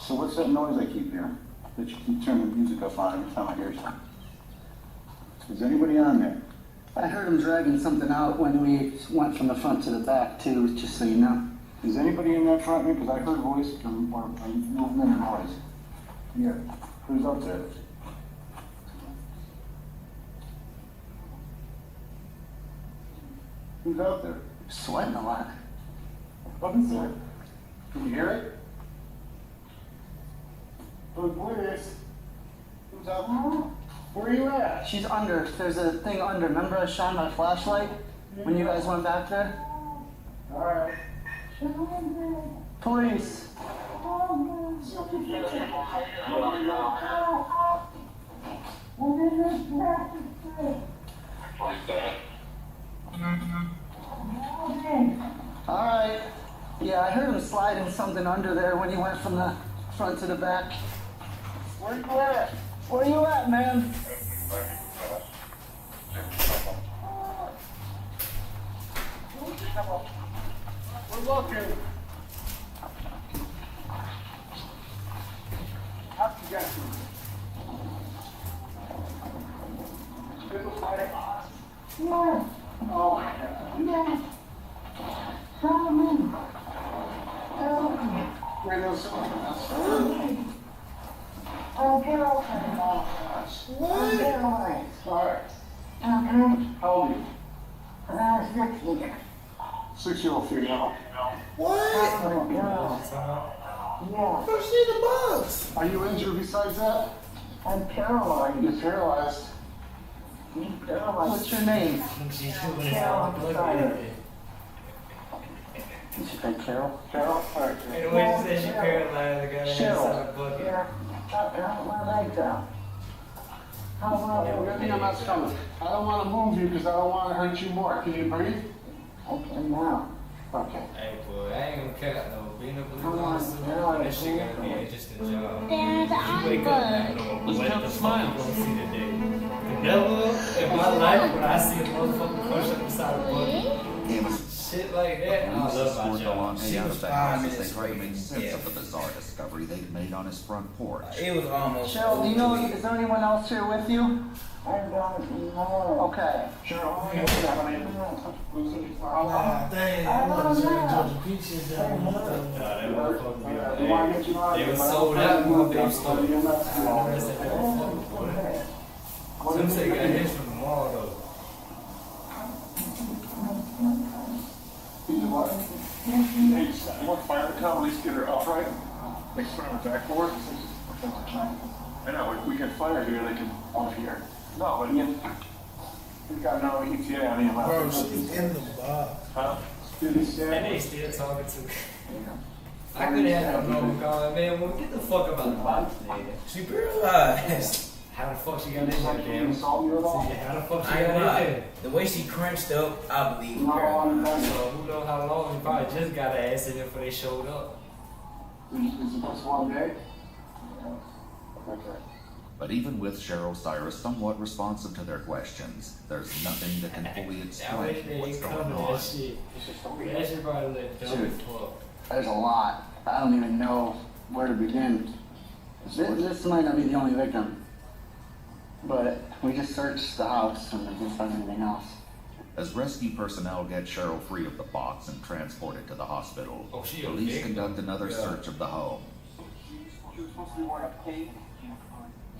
So what's that noise I keep hearing? That you keep turning the music up on every time I hear something? Is anybody on there? I heard him dragging something out when we went from the front to the back, too, just so you know. Is anybody in that front? Because I heard a voice or movement and noise. Yeah. Who's up there? Who's out there? Sweating a lot. What is that? Can you hear it? Who's out there? Where are you at? She's under. There's a thing under. Remember I shined my flashlight when you guys went back there? Alright. Police. Alright. Yeah, I heard him sliding something under there when he went from the front to the back. Where you at? Where you at, man? We're looking. Up you got No. Oh, no. Help me. Help me. Where those I'm paralyzed. What? I'm paralyzed. Alright. How old are you? I was 6 years. 6-year-old female. What? Yeah. Go see the bugs. Are you injured besides that? I'm paralyzed. You're paralyzed. I'm paralyzed. What's your name? Carol. Did she say Carol? Carol? Alright. And when she said she paralyzed, I got her inside a bucket. Yeah. My legs out. Good thing I'm not stomach. I don't want to move you because I don't want to hurt you more. Can you breathe? Okay, now. Okay. Hey, boy, I ain't gonna cut though. Being a blue officer, that shit gonna be an interesting job. Dad, You wake up and you know what the fuck you gonna see today. Never in my life would I see a motherfucker crush up beside a bucket. Shit like that, I love my job. She was 5 minutes they tried to make sense of the bizarre discovery they'd made on his front porch. It was almost. Cheryl, do you know, is there anyone else here with you? I don't know. Okay. Cheryl, Dang, I want to say Georgia Peaches. They were sold out in my baby store. Some say got hits from the mall though. Hey, want fire to come, at least get her upright. Make her on her backboard. I know, we can fire here, they can off here. No, but we've got no ETA on EMS. Bro, she's in the box. Huh? And they still talking to me. I could have no number calling, man. Well, get the fuck up out the box, nigga. She paralyzed. How the fuck she got in there, damn? See, how the fuck she I ain't got in lying. there? The way she crunched up, I believe. So who knows how long? He probably just got her ass in there before they showed up. Is it just one day? Okay. But even with Cheryl Cyrus somewhat responsive to their questions, there's nothing that can fully explain what's going on. That shit. That shit probably let dumb as fuck. There's a lot. I don't even know where to begin. This might not be the only victim, but we just searched the house and we didn't find anything else. As rescue personnel get Cheryl free of the box and transported to the hospital, she police okay? conduct another search of the home. She was supposed to be wearing a cape.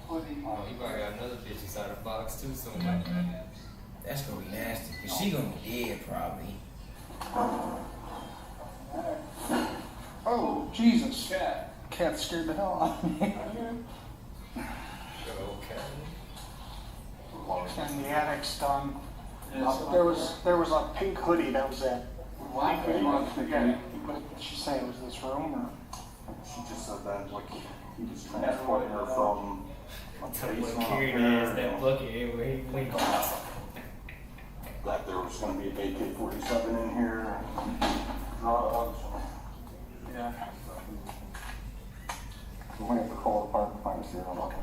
Oh, he probably got another bitch inside the box too somewhere. That's gonna be nasty. Cause she gonna be dead probably. Oh, Jesus. Cat scared the hell out of me. And the attic's done. There was a pink hoodie, that was it. Yeah, but she say it was this room, or? She just said that, like, he was transporting her from a place Carried ass that bucket everywhere he went. That there was gonna be an AK-47 in here, drugs. Yeah. We're gonna have to call the fire to find a serial killer.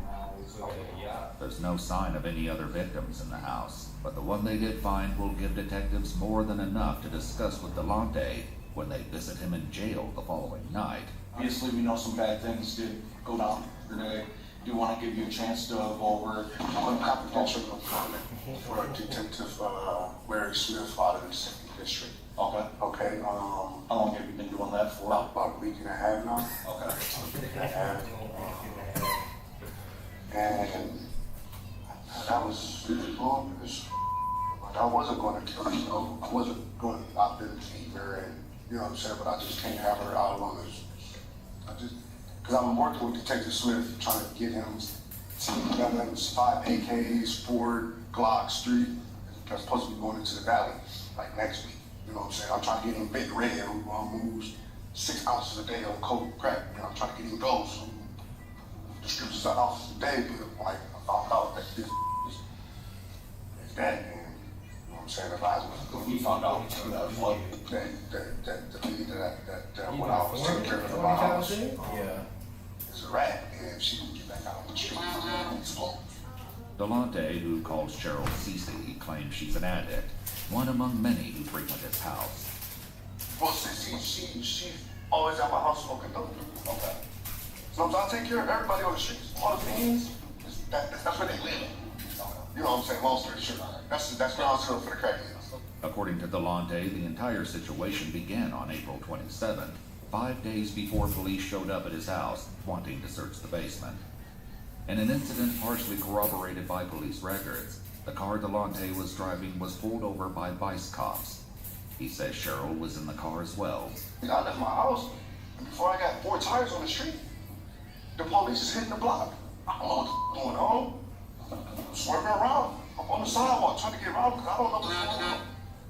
There's no sign of any other victims in the house, but the one they did find will give detectives more than enough to discuss with Delonte when they visit him in jail the following night. Obviously, we know some bad things did go down today. Do want to give you a chance to go over On confidential informant for Detective Larry Smith, filed in the second district. Okay. Okay, How long have you been doing that for? about a week and a half now. Okay. And that was long because I wasn't going to kill her, so I wasn't going to out there to keep her, and you know what I'm saying, but I just can't have her out alone. Because I'm working with Detective Smith, trying to get him some guns, 5 AKs, 4 Glock Street. That's supposed to be going into the valley, like next week. You know what I'm saying? I'm trying to get him big red, who moves 6 ounces a day of cold crack. You know, I'm trying to get him those. Distributes 6 ounces a day, but like I found out that this that, and, you know what I'm saying, if I was We found out too that what that lady that when I was taking care of the house is a rat, and she would get back out on the street and explode. Delonte, who calls Cheryl Cece, claims she's an addict, one among many who frequent his house. Well, she always at my house smoking dope. Okay. So I take care of everybody on the streets. All the things, that's where they live. You know what I'm saying? Long story short. That's ground zero for the crackheads. According to Delonte, the entire situation began on April 27th, 5 days before police showed up at his house, wanting to search the basement. In an incident partially corroborated by police records, the car Delonte was driving was pulled over by vice cops. He says Cheryl was in the car as well. I left my house, and before I got 4 tires on the street, the police is hitting the block. I don't know what's going on. I'm swerving around. I'm on the sidewalk trying to get around because I don't know what's going on.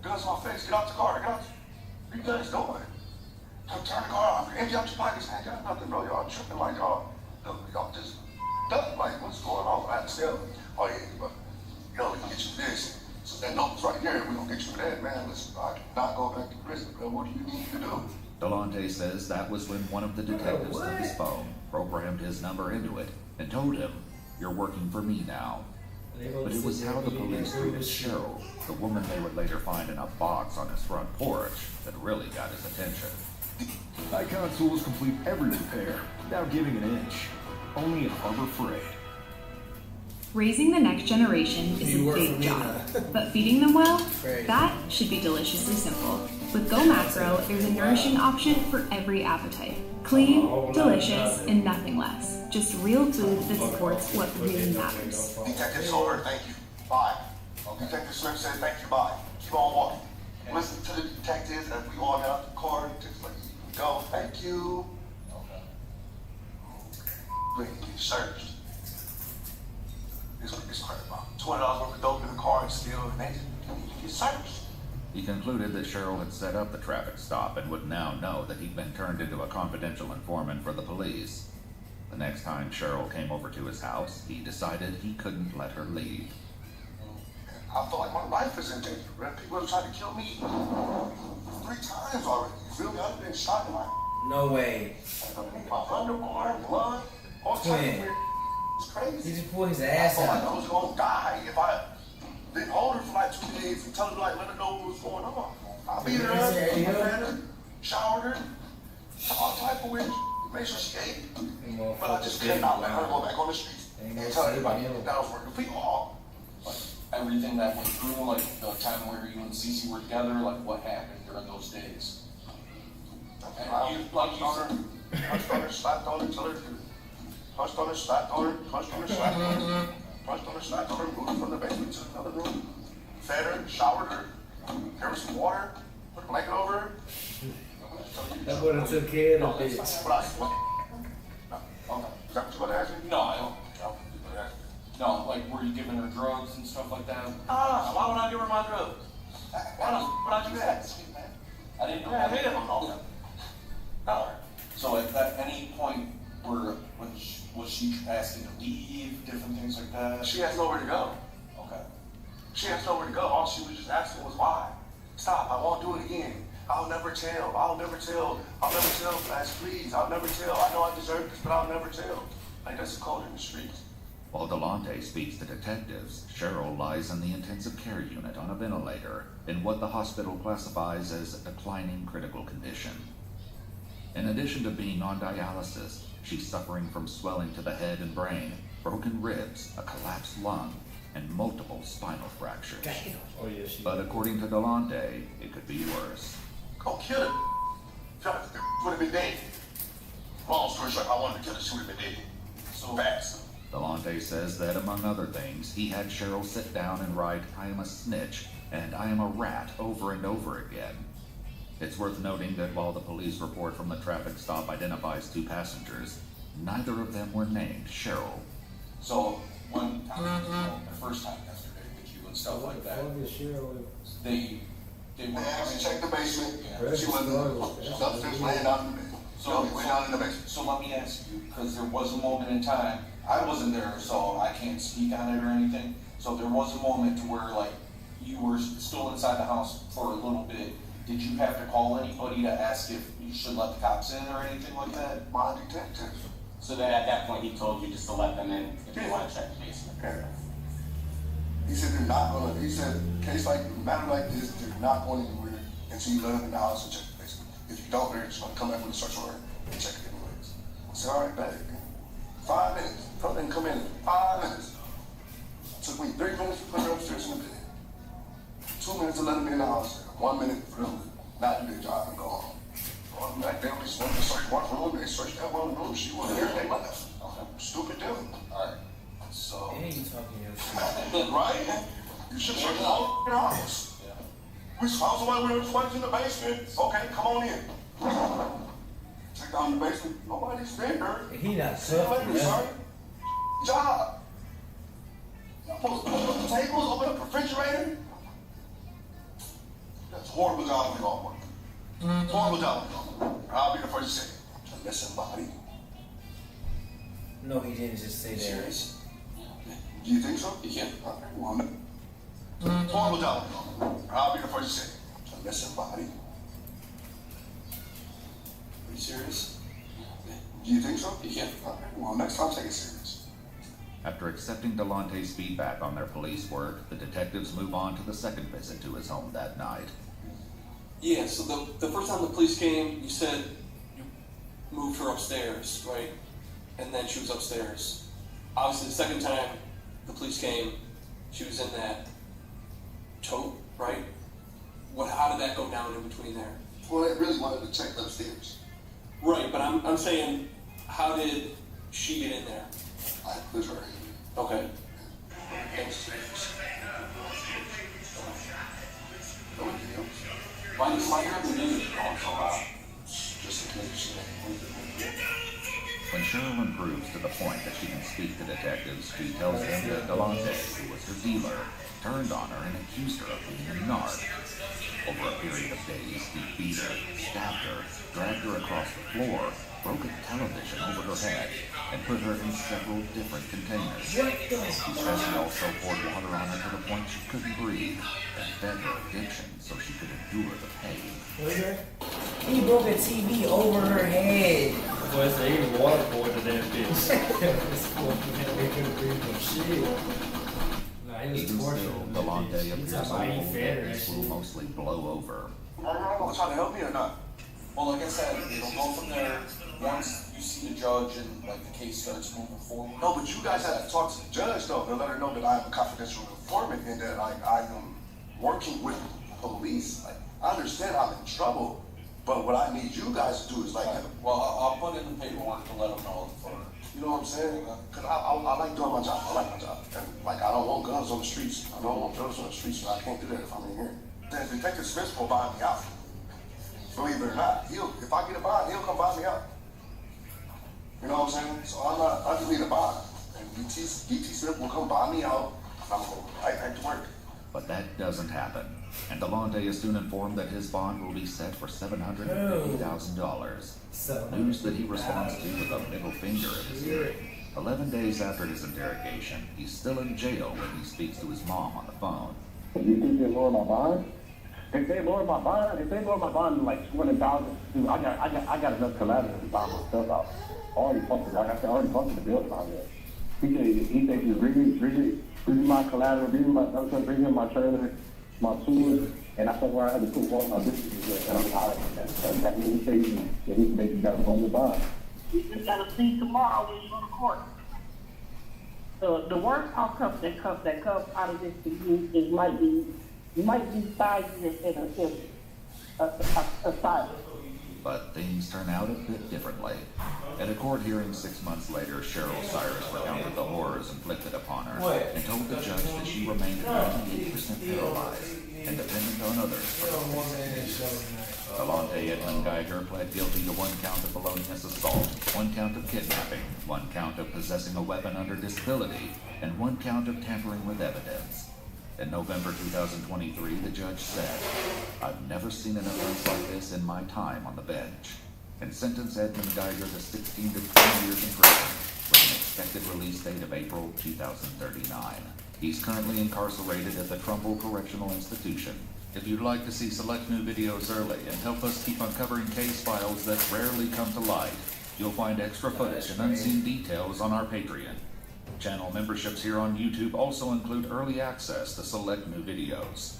Guns in my face. Get out the car. Get out. What are you guys doing? Turn the car off. Empty out your pockets. I ain't got nothing, bro. Y'all tripping like y'all just done. Like, what's going on? I had to tell them, oh yeah, but yo, we can get you this. So that note's right there. We're gonna get you that, man. Listen, I cannot go back to prison, bro. What do you need to do? Delonte says that was when one of the detectives took his phone, programmed his number into it, and told him, "You're working for me now." But it was how the police treated Cheryl, the woman they would later find in a box on his front porch, that really got his attention. Icon Tools complete every repair without giving an inch. Only at Harbor Freight. Raising the next generation is a big job, but feeding them well, that should be deliciously simple. With Go Macro, there's a nourishing option for every appetite. Clean, delicious, and nothing less. Just real food that supports what really matters. Detective Silver, thank you. Bye. Detective Smith said thank you, bye. Keep on walking. Listen to the detectives as we all get out the car. Just like, go, thank you. Please get searched. It's about $20 worth of dope in the car and still, and they get searched. He concluded that Cheryl had set up the traffic stop and would now know that he'd been turned into a confidential informant for the police. The next time Cheryl came over to his house, he decided he couldn't let her leave. I feel like my life is in danger, man. People have tried to kill me 3 times already. You feel me? I've been shot in my... No way. My underarm, blood, all types of weird... It's crazy. He just pulled his ass out. I thought I was gonna die if I didn't hold her for like 2 days and tell her, like, let her know what was going on. I beat her up, fed her, showered her, all type of weird make sure she ate. But I just could not let her go back on the streets and tell everybody that I was working for people. Like everything that went through, like the time where you and Cece were together, like what happened during those days? And you, like you said, punched on her, slapped on her, till her, punched on her, slapped on her, punched on her, slapped on her, punched on her, slapped on her, moved her from the basement to another room, fed her, showered her, gave her some water, put a blanket over her. That boy done took care of the bitch. Is that what you about to ask me? No, I don't. No, like were you giving her drugs and stuff like that? Why would I give her my drugs? Why would I do that? I didn't know Yeah, that. I didn't know that. So at any point was she asking to leave, different things like that? She has nowhere to go. Okay. She has nowhere to go. All she was just asking was why. Stop, I won't do it again. I'll never tell. I'll never tell. I'll never tell, Flash, please. I'll never tell. I know I deserve this, but I'll never tell. Like, that's a code in the streets. While Delonte speaks to detectives, Cheryl lies in the intensive care unit on a ventilator in what the hospital classifies as a declining critical condition. In addition to being on dialysis, she's suffering from swelling to the head and brain, broken ribs, a collapsed lung, and multiple spinal fractures. Damn. Oh, yeah, But according to Delonte, it could be worse. Go kill her. Would have been dead. Long story short, I wanted to kill her. She would have been dead. So fast. Delonte says that, among other things, he had Cheryl sit down and write, "I am a snitch," and "I am a rat" over and over again. It's worth noting that while the police report from the traffic stop identifies 2 passengers, neither of them were named Cheryl. So when the first time yesterday with you and stuff like that, they They asked to check the basement. She wasn't. She was upstairs laying out in the bed. So we're down in the basement. So let me ask you, because there was a moment in time, I wasn't there, so I can't speak on it or anything. So there was a moment to where like you were still inside the house for a little bit. Did you have to call anybody to ask if you should let the cops in or anything like that? My detective. So then at that point he told you just to let them in if you want to check the basement. Yeah. He said they're not gonna, he said, case like, matter like this, they're not going anywhere until you let them in the house and check the basement. If you don't, they're just gonna come back with a search warrant and check it anyways. I said, all right, bet. 5 minutes. Come in, come in. 5 minutes. Took me 3 minutes to put her upstairs in the bed. 2 minutes to let them in the house. 1 minute for them to not do their job and go home. Well, back there, we just went to search one room. They searched that one room. She wasn't there. They left. Stupid dude. All right. So. Yeah, you talking your shit. Right? You should search the whole house. Yeah. We found somebody in the basement. Okay, come on in. Check down the basement. Nobody's there. He not tough, Sorry. Job. You're supposed to open up the tables, open up the refrigerator. That's a horrible job we all work. Horrible job. I'll be the first to say it. Listen, buddy. No, he didn't just say that. Serious? Do you think so? Yeah. Okay, well, horrible job. I'll be the first to say it. Listen, buddy. Are you serious? Do you think so? Yeah. Okay, well, next time take it serious. After accepting Delonte's feedback on their police work, the detectives move on to the second visit to his home that night. Yeah, so the first time the police came, you said you moved her upstairs, right? And then she was upstairs. Obviously, the second time the police came, she was in that tote, right? How did that go down in between there? Well, they really wanted to check upstairs. Right, but I'm saying, how did she get in there? I pushed her in. Okay. Why are the music going so loud? Just in case she When Sherilyn proves to the point that she can speak to detectives, she tells them that Delonte, who was her dealer, turned on her and accused her of being a narc. Over a period of days, he beat her, stabbed her, dragged her across the floor, broke a television over her head, and put her in several different containers. He says he also poured water on her to the point she couldn't breathe, and fed her addiction so she could endure the pain. What is that? He broke a TV over her head. Boy, so he waterboarded that bitch. This boy couldn't breathe no shit. Nah, he was Even tortured. still, Delonte appears He's hopeful like, he fed her that and this will shit. mostly blow over. I'm trying to help me or not? Well, like I said, it'll go from there once you see the judge and like the case starts moving forward. No, but you guys have to talk to the judge though and let her know that I am a confidential informant and that I am working with police. Like, I understand I'm in trouble, but what I need you guys to do is like, Well, I'll put in the paperwork to let them know. you know what I'm saying? Cause I like doing my job. I like my job. And like, I don't want guns on the streets. I don't want drugs on the streets, so I can't do that if I'm in here. Then Detective Smith will buy me out. Believe it or not, if I get a bond, he'll come buy me out. You know what I'm saying? So I just need a bond. And DT Smith will come buy me out. I'm going right back to work. But that doesn't happen, and Delonte is soon informed that his bond will be set for $750,000. News that he responds to with a middle finger at his hearing. 11 days after his interrogation, he's still in jail when he speaks to his mom on the phone. You think they lower my bond? If they lower my bond like $200,000, I got enough collateral to buy myself out. I already talked to the bill about that. He said he's bring my collateral, bring my trailer, my tools, and I said where I had to put one of my businesses and I'm out of that. That means he said that he can make you guys on the bond. You just gotta see tomorrow when you go to court. The worst outcome that comes out of this to you is might be 5 years in a asylum. But things turn out a bit differently. At a court hearing 6 months later, Cheryl Cyrus recounted the horrors inflicted upon her and told the judge that she remained 98% paralyzed and dependent on others for her fixation. Delonte Edmund Geiger pled guilty to 1 count of felonious assault, 1 count of kidnapping, 1 count of possessing a weapon under disability, and 1 count of tampering with evidence. In November 2023, the judge said, "I've never seen an offense like this in my time on the bench." and sentenced Edmund Geiger to 16 to 20 years in prison with an expected release date of April 2039. He's currently incarcerated at the Trumbull Correctional Institution. If you'd like to see select new videos early and help us keep uncovering case files that rarely come to light, you'll find extra footage and unseen details on our Patreon. Channel memberships here on YouTube also include early access to select new videos.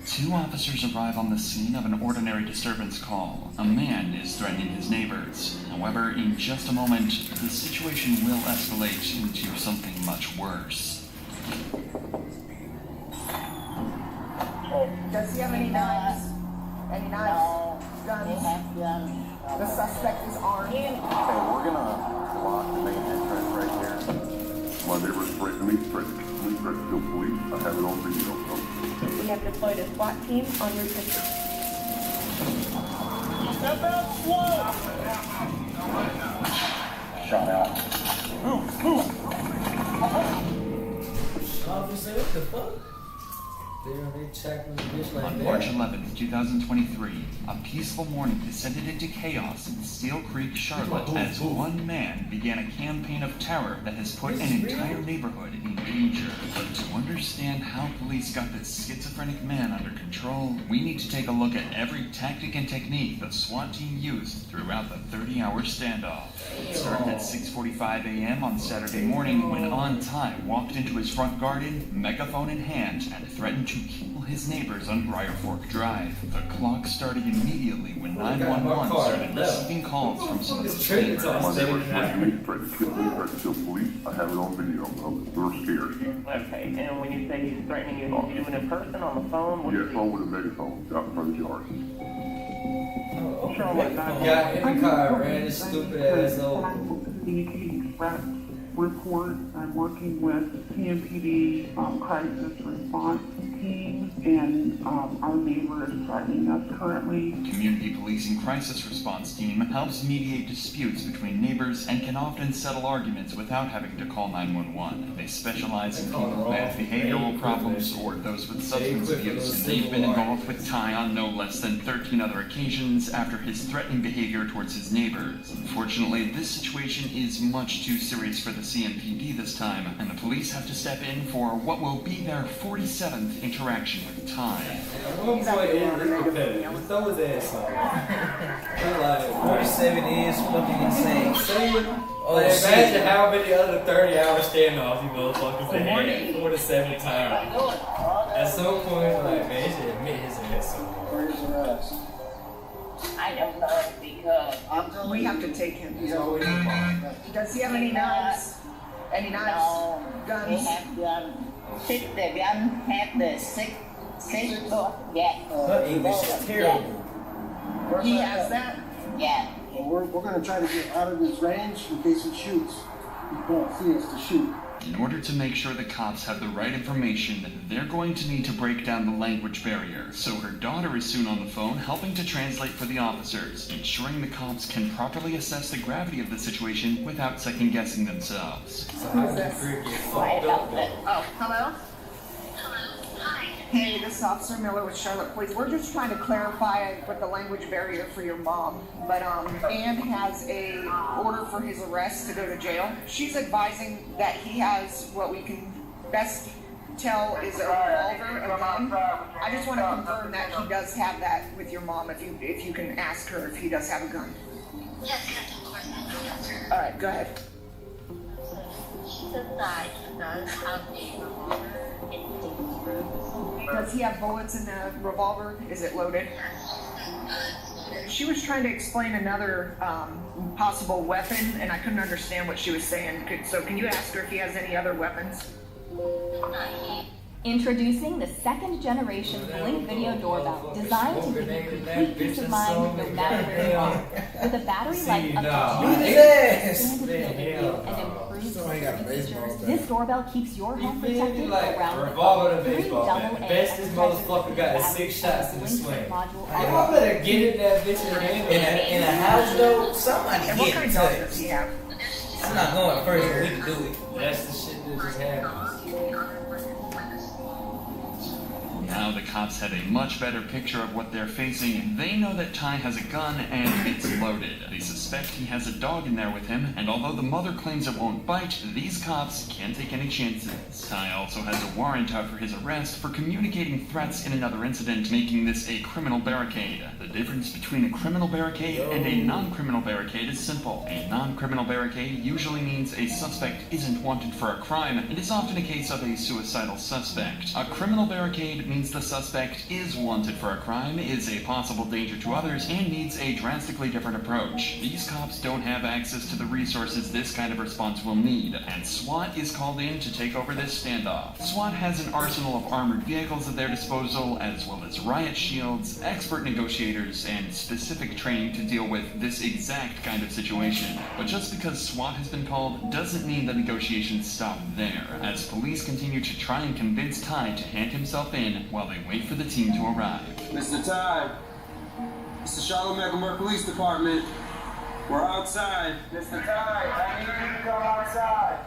Two officers arrive on the scene of an ordinary disturbance call. A man is threatening his neighbors. However, in just a moment, the situation will escalate into something much worse. Does he have any knives? Any knives? Guns? The suspect is armed. Okay, we're gonna block the main entrance right here. My neighbor's threatening me. Please kill police. I have it on video. We have deployed a SWAT team on your picture. Step out slow! Shot out. Officer, what the fuck? On March 11, 2023, a peaceful morning descended into chaos in Steel Creek, Charlotte, as one man began a campaign of terror that has put an entire neighborhood in danger. But to understand how police got this schizophrenic man under control, we need to take a look at every tactic and technique the SWAT team used throughout the 30-hour standoff. It started at 6:45 a.m. on Saturday morning when On Time walked into his front garden, megaphone in hand, and threatened to kill his neighbors on Briar Fork Drive. The clock started immediately when 911 started receiving calls from some of those neighbors. My neighbor's threatening me. Threatening to kill police. I have it on video. They're scared. Okay, and when you say he's threatening you, is he doing it in person, on the phone? Yes, phone with a megaphone out in front of yard. Got in the car, ran his stupid ass over. Report. I'm working with CMPD crisis response team, and our neighbor is threatening us currently. Community Policing Crisis Response Team helps mediate disputes between neighbors and can often settle arguments without having to call 911. They specialize in people who have behavioral problems or those with substance abuse, and they've been involved with Ty on no less than 13 other occasions after his threatening behavior towards his neighbors. Unfortunately, this situation is much too serious for the CMPD this time, and the police have to step in for what will be their 47th interaction with Ty. At one point, it was repetitive. Throw his ass on. Like, 47 is fucking insane. Imagine how many other 30-hour standoffs you motherfuckers have had 47 times. At some point, like, man, he should admit his ass somewhere. Where's the rest? I don't know, because we have to take him. He's always involved. Does he have any knives? Any knives? No, Guns? we have gun. Six, the gun have the six, yeah. Her English is terrible. He has that? Yeah. Well, we're going to try to get out of his range in case he shoots. He can't see us to shoot. In order to make sure the cops have the right information, they're going to need to break down the language barrier. So her daughter is soon on the phone helping to translate for the officers, ensuring the cops can properly assess the gravity of the situation without second-guessing themselves. Who's this? Oh, hello? Hey, this is Officer Miller with Charlotte Police. We're just trying to clarify with the language barrier for your mom. But Ann has a order for his arrest to go to jail. She's advising that he has what we can best tell is a revolver, a gun. I just want to confirm that he does have that with your mom. If you can ask her if he does have a gun. Yes, of course. All right, go ahead. She says that he does have a revolver in his room. Does he have bullets in the revolver? Is it loaded? She was trying to explain another possible weapon, and I couldn't understand what she was saying. So can you ask her if he has any other weapons? Introducing the second generation Blink Video Doorbell, designed to give you complete peace of mind no matter where you are. With a battery life up to 2 years, expanded field of view, and improved security features, this doorbell keeps your home protected around the clock. Three double-A Best this motherfucker got is 6 shots in the swing. Y'all better get in that bitch in In a house though, somebody And get what kind it of dog to does he have? It's not going first, but we can do it. That's the shit that just happened. Now the cops have a much better picture of what they're facing. They know that Ty has a gun and it's loaded. They suspect he has a dog in there with him, and although the mother claims it won't bite, these cops can't take any chances. Ty also has a warrant out for his arrest for communicating threats in another incident, making this a criminal barricade. The difference between a criminal barricade and a non-criminal barricade is simple. A non-criminal barricade usually means a suspect isn't wanted for a crime and is often a case of a suicidal suspect. A criminal barricade means the suspect is wanted for a crime, is a possible danger to others, and needs a drastically different approach. These cops don't have access to the resources this kind of response will need, and SWAT is called in to take over this standoff. SWAT has an arsenal of armored vehicles at their disposal, as well as riot shields, expert negotiators, and specific training to deal with this exact kind of situation. But just because SWAT has been called doesn't mean the negotiations stop there, as police continue to try and convince Ty to hand himself in while they wait for the team to arrive. Mr. Ty, it's the Charlotte-Mecklenburg Police Department. We're outside. Mr. Ty, I need you to come outside.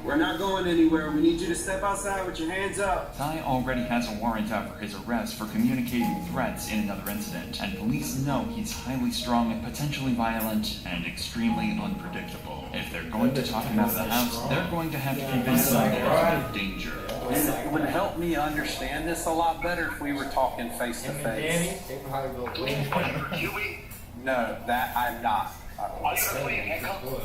We're not going anywhere. We need you to step outside with your hands up. Ty already has a warrant out for his arrest for communicating threats in another incident, and police know he's highly strung, potentially violent, and extremely unpredictable. If they're going to talk him out of the house, they're going to have to convince him there's no danger. It would help me understand this a lot better if we were talking face to face. No, that I'm not.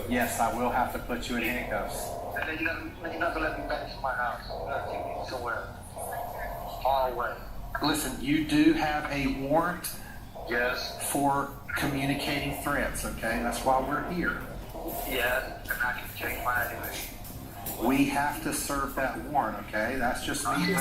Yes, I will have to put you in handcuffs. And then you're not gonna let me back to my house. You're gonna take me somewhere far away. Listen, you do have a warrant. Yes. For communicating threats. Okay, that's why we're here. Yes, and I can change my identity. We have to serve that warrant. Okay, that's just me. I'm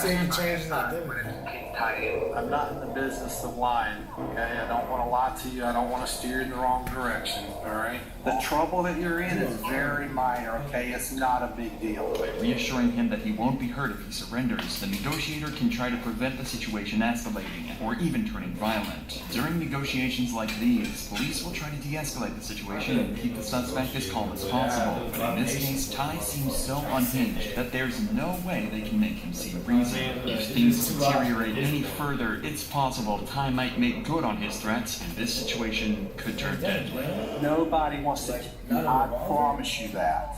not in the business of lying. Okay, I don't want to lie to you. I don't want to steer you in the wrong direction. All right. The trouble that you're in is very minor. Okay, it's not a big deal. By reassuring him that he won't be hurt if he surrenders, the negotiator can try to prevent the situation escalating or even turning violent. During negotiations like these, police will try to de-escalate the situation and keep the suspect as calm as possible. But in this case, Ty seems so unhinged that there's no way they can make him see reason. If things deteriorate any further, it's possible Ty might make good on his threats, and this situation could turn deadly. Nobody wants to. I promise you that.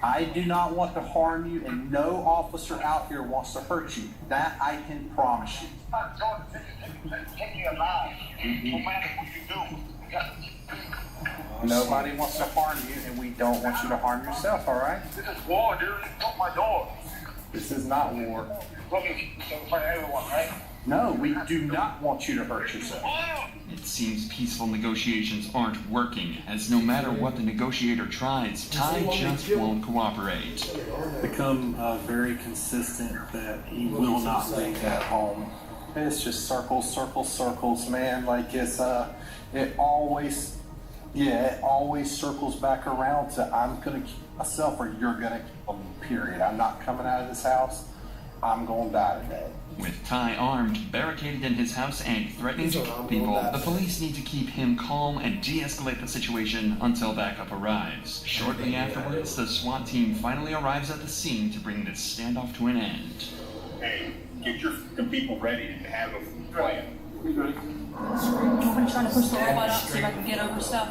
I do not want to harm you, and no officer out here wants to hurt you. That I can promise you. Take me alive. No matter what you do. Nobody wants to harm you, and we don't want you to harm yourself, all right? This is war, dude. You took my dog. This is not war. Put me in front of everyone, right? No, we do not want you to hurt yourself. It seems peaceful negotiations aren't working, as no matter what the negotiator tries, Ty just won't cooperate. Become very consistent that he will not leave that home. It's just circles, circles, circles, man. Like it always circles back around to I'm gonna kill myself or you're gonna kill me, period. I'm not coming out of this house. I'm gonna die today. With Ty armed, barricaded in his house, and threatening to kill people, the police need to keep him calm and de-escalate the situation until backup arrives. Shortly afterwards, the SWAT team finally arrives at the scene to bring this standoff to an end. Hey, get your people ready to have a plan. I'm gonna try to push the robot up, see if I can get over stuff.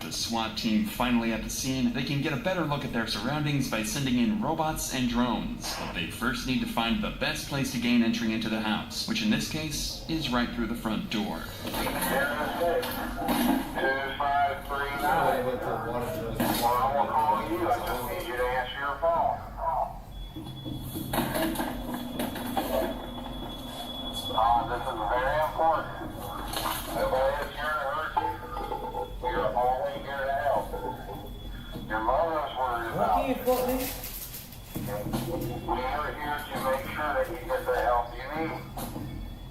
The SWAT team finally at the scene. They can get a better look at their surroundings by sending in robots and drones. But they first need to find the best place to gain entry into the house, which in this case is right through the front door. 2539. Well, I won't call you. I just need you to answer your phone. This is very important. Nobody is here to hurt you. We are only here to help. Your mother's worried about you. We are here to make sure that you get the help you need.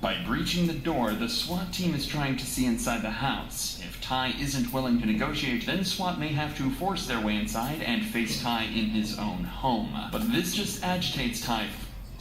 By breaching the door, the SWAT team is trying to see inside the house. If Ty isn't willing to negotiate, then SWAT may have to force their way inside and face Ty in his own home. But this just agitates Ty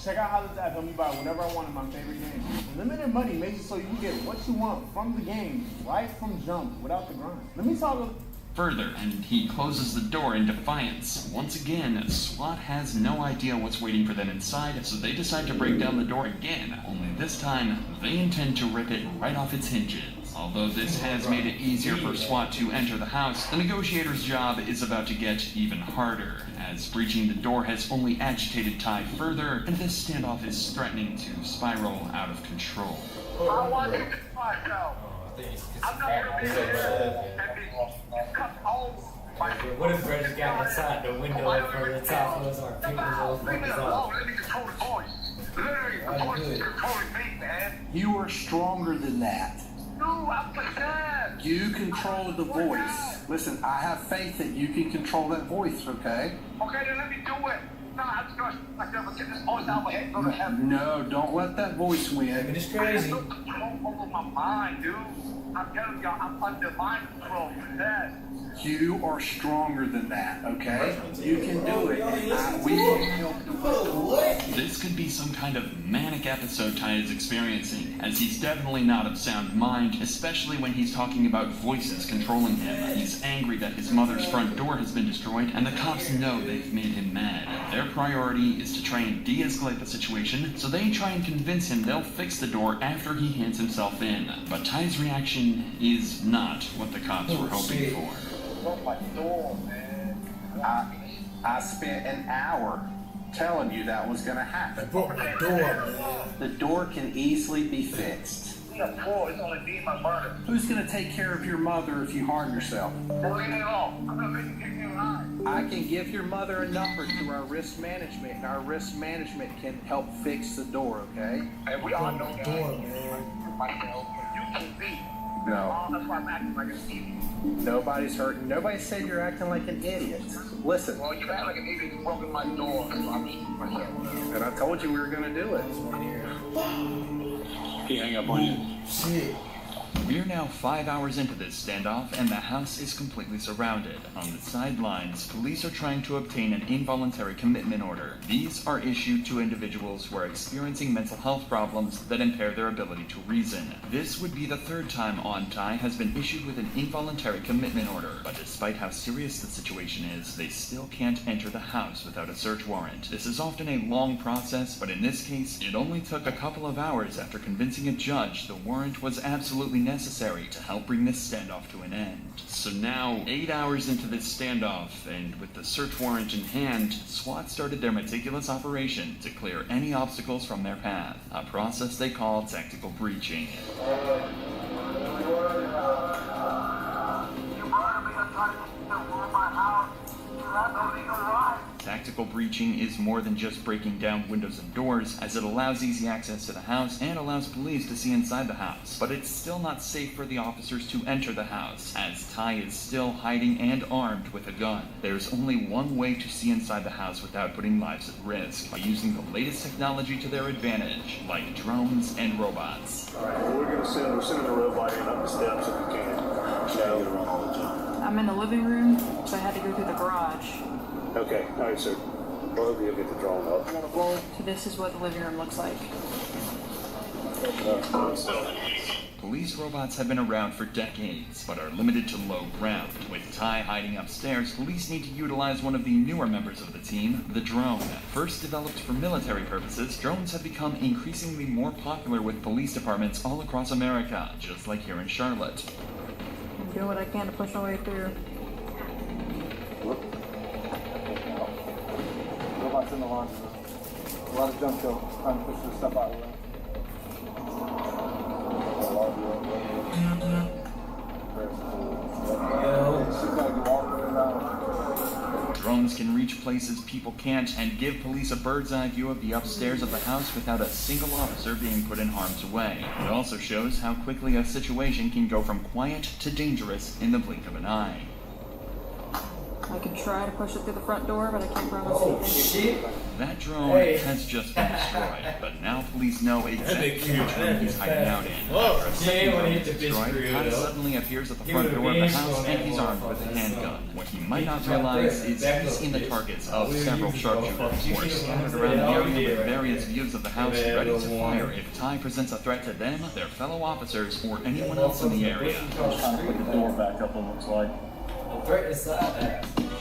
Check out how this app helped me buy whatever I want in my favorite game. Limited money makes it so you can get what you want from the game, right from jump, without the grind. Let me talk Further, and he closes the door in defiance. Once again, SWAT has no idea what's waiting for them inside, so they decide to break down the door again. Only this time, they intend to rip it right off its hinges. Although this has made it easier for SWAT to enter the house, the negotiator's job is about to get even harder, as breaching the door has only agitated Ty further, and this standoff is threatening to spiral out of control. I want you to myself. I'm not going to be here and be cut off. What if Brett just got inside the window from the top of us, our fingers all fucked off? Let me control the voice. Literally, the voice is controlling me, man. You are stronger than that. No, I'm possessed. You control the voice. Listen, I have faith that you can control that voice, okay? Okay, then let me do it. No, I'm just going to get this voice out of my head and go to heaven. No, don't let that voice win. It's I have crazy. no control over my mind, dude. I'm telling y'all, I'm under mind control. Possessed. You are stronger than that, okay? You can do it. We can help you. This could be some kind of manic episode Ty is experiencing, as he's definitely not of sound mind, especially when he's talking about voices controlling him. He's angry that his mother's front door has been destroyed, and the cops know they've made him mad. Their priority is to try and de-escalate the situation, so they try and convince him they'll fix the door after he hands himself in. But Ty's reaction is not what the cops were hoping for. Broke my door, man. I spent an hour telling you that was gonna happen. I broke my door, man. The door can easily be fixed. We got four. It's only me and my murder. Who's gonna take care of your mother if you harm yourself? Well, leave it alone. I'm going to make you kick me in the eye. I can give your mother a number to our risk management, and our risk management can help fix the door, okay? And we all know that. Myself, you can be. No. That's why I'm acting like an idiot. Nobody's hurting. Nobody said you're acting like an idiot. Listen. Well, you act like an idiot. You broke in my door, so I'm shooting myself. And I told you we were gonna do it. He hang up on you. Shit. We're now 5 hours into this standoff, and the house is completely surrounded. On the sidelines, police are trying to obtain an involuntary commitment order. These are issued to individuals who are experiencing mental health problems that impair their ability to reason. This would be the third time Ty has been issued with an involuntary commitment order, but despite how serious the situation is, they still can't enter the house without a search warrant. This is often a long process, but in this case, it only took a couple of hours after convincing a judge the warrant was absolutely necessary to help bring this standoff to an end. So now, 8 hours into this standoff, and with the search warrant in hand, SWAT started their meticulous operation to clear any obstacles from their path, a process they call tactical breaching. Tactical breaching is more than just breaking down windows and doors, as it allows easy access to the house and allows police to see inside the house. But it's still not safe for the officers to enter the house, as Ty is still hiding and armed with a gun. There's only one way to see inside the house without putting lives at risk, by using the latest technology to their advantage, like drones and robots. Alright, well, we're sending a robot in up the steps if we can. I'm in the living room, so I had to go through the garage. Okay, alright, sir. Well, we'll get the drone up. You want to blow? So this is what the living room looks like. Police robots have been around for decades, but are limited to low ground. With Ty hiding upstairs, police need to utilize one of the newer members of the team, the drone. First developed for military purposes, drones have become increasingly more popular with police departments all across America, just like here in Charlotte. I'm doing what I can to push my way through. Robots in the laundry room. A lot of junk show trying to push this stuff out of the way. Drones can reach places people can't and give police a bird's eye view of the upstairs of the house without a single officer being put in harm's way. It also shows how quickly a situation can go from quiet to dangerous in the blink of an eye. I can try to push it through the front door, but I can't promise anything. That drone has just been destroyed, but now police know exactly which room he's hiding out in. After a second drone is destroyed, Ty suddenly appears at the front door of the house and he's armed with a handgun. What he might not realize is he's seen the targets of several sharpshooters who are scattered around the area with various views of the house ready to fire if Ty presents a threat to them, their fellow officers, or anyone else in the area.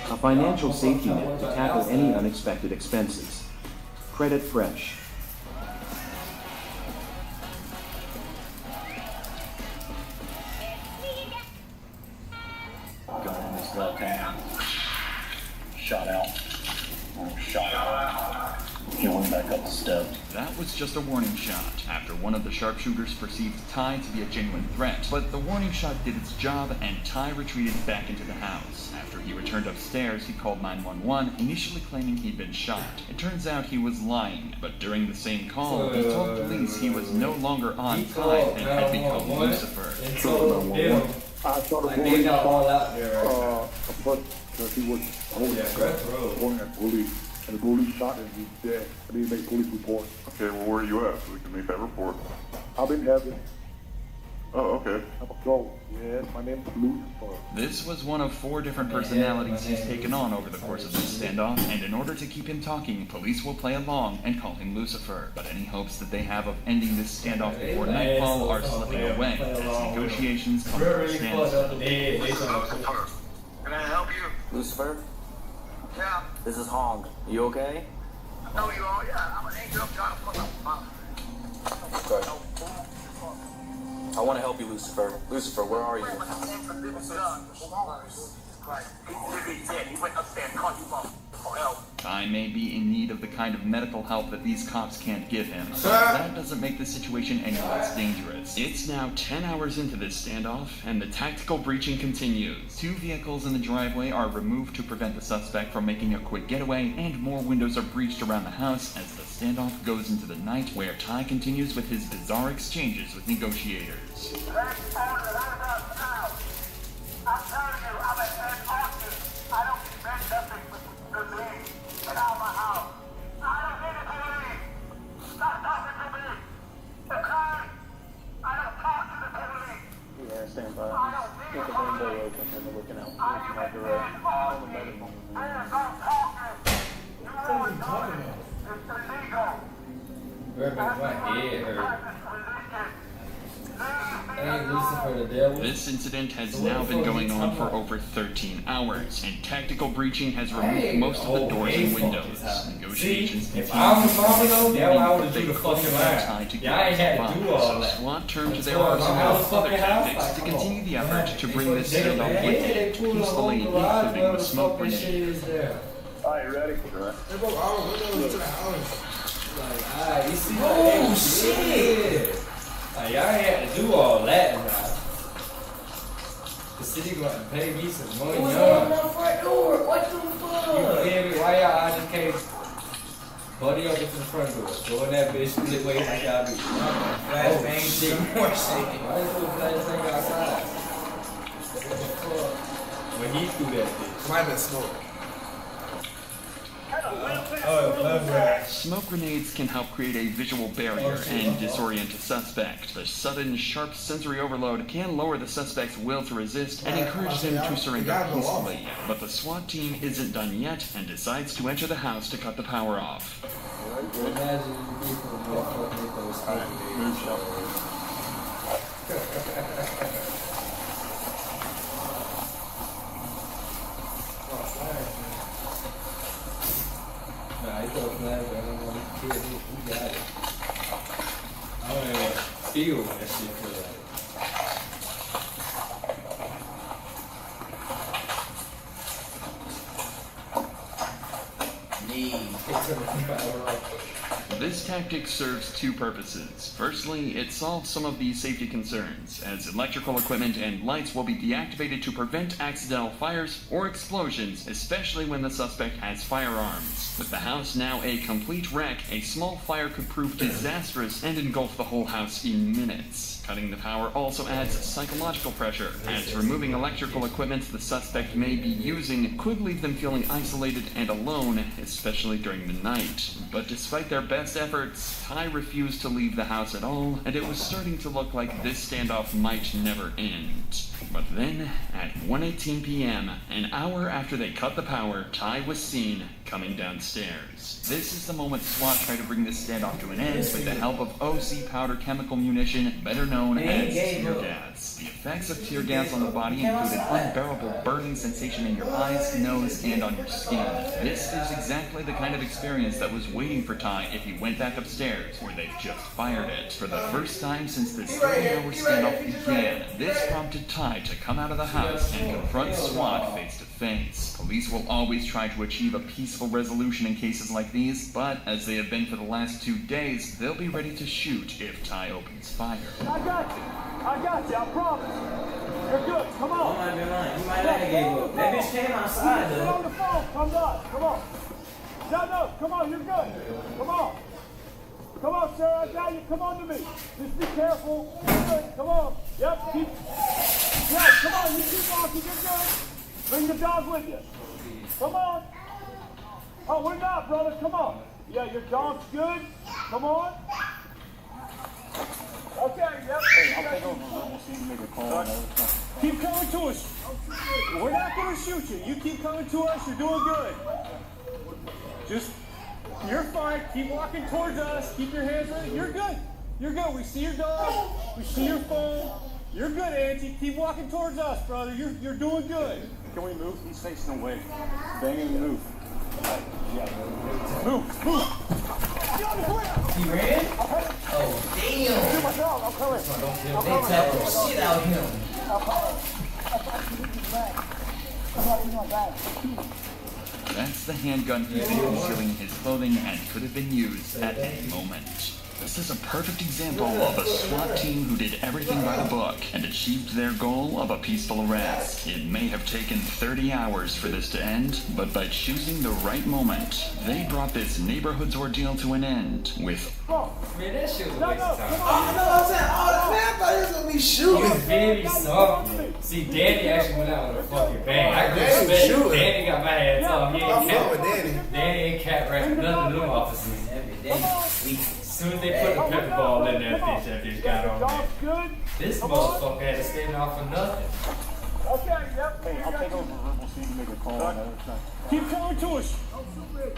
A financial safety net to tackle any unexpected expenses. Credit Fresh. Gun in this left hand. Shot out. Shot out. He went back up the steps. That was just a warning shot, after one of the sharpshooters perceived Ty to be a genuine threat. But the warning shot did its job, and Ty retreated back into the house. After he returned upstairs, he called 911, initially claiming he'd been shot. It turns out he was lying, but during the same call, he told police he was no longer on Ty and had become Lucifer. I saw the police but he was holding that police. And the police shot him, he's dead. I need to make a police report. Okay, well, where are you at so we can make that report? I'm in heaven. Oh, okay. I'm a ghost. Yes, my name is Lucifer. This was one of 4 different personalities he's taken on over the course of this standoff, and in order to keep him talking, police will play along and call him Lucifer. But any hopes that they have of ending this standoff before nightfall are slipping away, as negotiations come to a standstill. Can I help you? Lucifer? Yeah. This is Hong. You okay? I know you are, yeah. I'm an angel. I'm trying to fuck up. Okay. I want to help you, Lucifer. Lucifer, where are you? He went upstairs and called you up for help. Ty may be in need of the kind of medical help that these cops can't give him, but that doesn't make the situation any less dangerous. It's now 10 hours into this standoff, and the tactical breaching continues. 2 vehicles in the driveway are removed to prevent the suspect from making a quick getaway, and more windows are breached around the house as the standoff goes into the night, where Ty continues with his bizarre exchanges with negotiators. I'm telling you, I'm an artist. I don't expect nothing but good things. Get out of my house. I don't need it to leave. Stop talking to me. Okay? I don't talk to the police. Yeah, stand by. Get the window open and we're looking out. Looking my direction. On the medical. Stop talking. You know what I'm talking about? It's illegal. My head hurt. Hey, Lucifer the devil. This incident has now been going on for over 13 hours, and tactical breaching has removed most of the doors and windows. Negotiations continue. If I was Mama though, yeah, I would have do the fucking line. Yeah, I ain't had to do all that. SWAT turned to their arsenal of other tactics to continue the effort to bring this standoff peacefully, including the smoke grenade. Alright, ready? Oh shit! Like, y'all ain't had to do all that now. The city going to pay me some money. What's on my front door? What the fuck? You feel me? Why y'all just can't buddy up to the front door? Go in that bitch, split ways like y'all do. Flashbang shit, more shit. Why is there a flashbang outside? When he threw that bitch. Might have been smoke. Smoke grenades can help create a visual barrier and disorient a suspect. The sudden, sharp sensory overload can lower the suspect's will to resist and encourage them to surrender peacefully. But the SWAT team isn't done yet and decides to enter the house to cut the power off. Nah, he throw a flag, but I don't want to kill him. He got it. I don't even feel that shit for that. This tactic serves 2 purposes. Firstly, it solves some of the safety concerns, as electrical equipment and lights will be deactivated to prevent accidental fires or explosions, especially when the suspect has firearms. With the house now a complete wreck, a small fire could prove disastrous and engulf the whole house in minutes. Cutting the power also adds psychological pressure, as removing electrical equipment the suspect may be using could leave them feeling isolated and alone, especially during the night. But despite their best efforts, Ty refused to leave the house at all, and it was starting to look like this standoff might never end. But then, at 1:18 p.m., an hour after they cut the power, Ty was seen coming downstairs. This is the moment SWAT tried to bring this standoff to an end with the help of OC powder chemical munition, better known as tear gas. The effects of tear gas on the body include an unbearable burning sensation in your eyes, nose, and on your skin. This is exactly the kind of experience that was waiting for Ty if he went back upstairs, where they've just fired it. For the first time since this 3-hour standoff began, this prompted Ty to come out of the house and confront SWAT face to face. Police will always try to achieve a peaceful resolution in cases like these, but as they have been for the last 2 days, they'll be ready to shoot if Ty opens fire. I got you, I promise. You're good, come on. I might be lying. You might not have gave up. That bitch came outside, Get though. on the phone, come on. No, come on, you're good. Come on. Come on, sir, I got you. Come on to me. Just be careful. You're good. Come on. Yep, come on, you keep walking, you're good. Bring the dog with you. Come on. Oh, we're not, brother. Come on. Yeah, your dog's good. Come on. Okay, yep. Hey, I'll take over. We'll see you make a call. Keep coming to us. We're not going to shoot you. You keep coming to us. You're doing good. You're fine. Keep walking towards us. Keep your hands ready. You're good. You're good. We see your dog. We see your phone. You're good, Auntie. Keep walking towards us, brother. You're doing good. Can we move? He's facing away. Bang and move. Yeah. Move. Get on the ground. He ran? Oh, damn. Do my dog. I'm coming. They tapped the shit out of him. That's the handgun he's been concealing in his clothing and could have been used at any moment. This is a perfect example of a SWAT team who did everything by the book and achieved their goal of a peaceful arrest. It may have taken 30 hours for this to end, but by choosing the right moment, they brought this neighborhood's ordeal to an end with... Man, that shit was a waste of time. Oh, no, I'm saying, man, I thought he was going to be shooting. He was very soft. See, Danny actually went out with a fucking bang. I couldn't expect it. Danny got my hands off. He ain't cat. Danny ain't cat right. None of them officers. As soon as they put the pepper ball in there, that bitch got on there. This motherfucker had to stand off for nothing. Okay, yep. Hey, I'll take over. We'll see you make a call. Keep coming to us.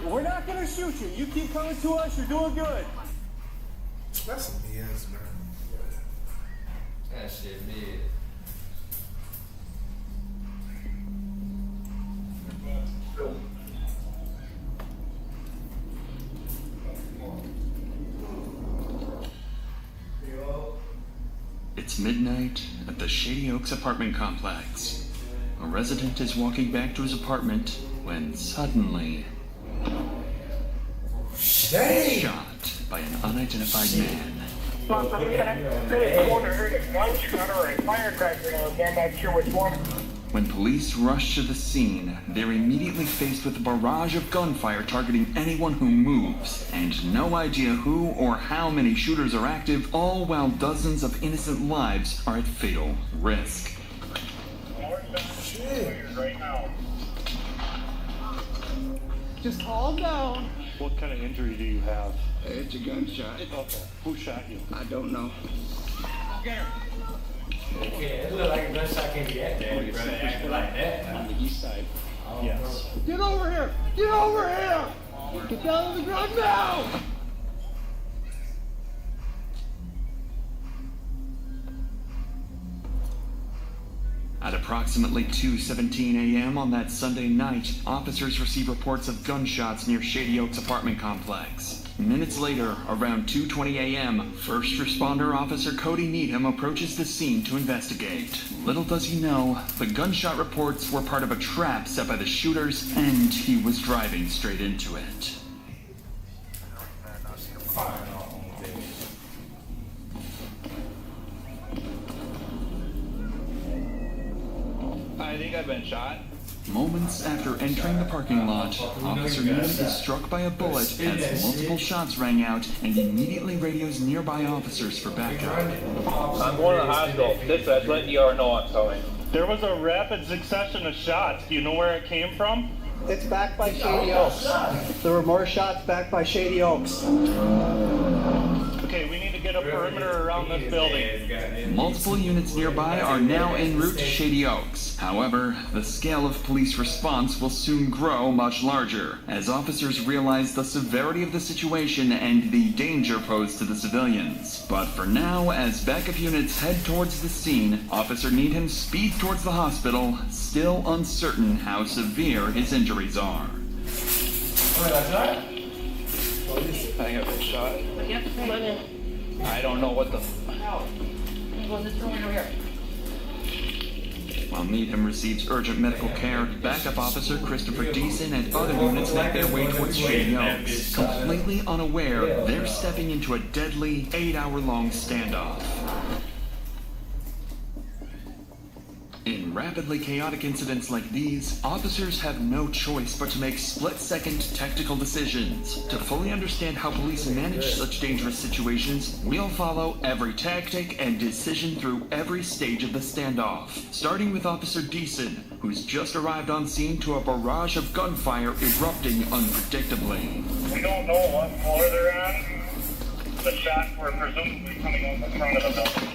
We're not going to shoot you. You keep coming to us. You're doing good. That's some BS, man. That shit big. It's midnight at the Shady Oaks apartment complex. A resident is walking back to his apartment when suddenly... shot by an unidentified man. When police rush to the scene, they're immediately faced with a barrage of gunfire targeting anyone who moves, and no idea who or how many shooters are active, all while dozens of innocent lives are at fatal risk. Just calm down. What kind of injury do you have? It's a gunshot. Okay. Who shot you? I don't know. Okay, it looked like a gunshot can't be that bad, brother. Acting like that. On the east side. Yes. Get over here. Get over here. Get down on the ground now. At approximately 2:17 a.m. on that Sunday night, officers receive reports of gunshots near Shady Oaks apartment complex. Minutes later, around 2:20 a.m., first responder officer Cody Needham approaches the scene to investigate. Little does he know, the gunshot reports were part of a trap set by the shooters, and he was driving straight into it. I think I've been shot. Moments after entering the parking lot, Officer Needham is struck by a bullet as multiple shots rang out and immediately radios nearby officers for backup. I'm going to the hospital. Dispatch, let ER know I'm coming. There was a rapid succession of shots. Do you know where it came from? It's back by Shady Oaks. There were more shots back by Shady Oaks. Okay, we need to get a perimeter around this building. Multiple units nearby are now en route to Shady Oaks. However, the scale of police response will soon grow much larger, as officers realize the severity of the situation and the danger posed to the civilians. But for now, as backup units head towards the scene, Officer Needham speeds towards the hospital, still uncertain how severe his injuries are. I think I've been shot. I don't know what the. While Needham receives urgent medical care, backup officer Christopher Deason and other units make their way towards Shady Oaks, completely unaware they're stepping into a deadly 8-hour-long standoff. In rapidly chaotic incidents like these, officers have no choice but to make split-second tactical decisions. To fully understand how police manage such dangerous situations, we'll follow every tactic and decision through every stage of the standoff. Starting with Officer Deason, who's just arrived on scene to a barrage of gunfire erupting unpredictably. We don't know what floor they're on. The shots were presumably coming out the front of the building.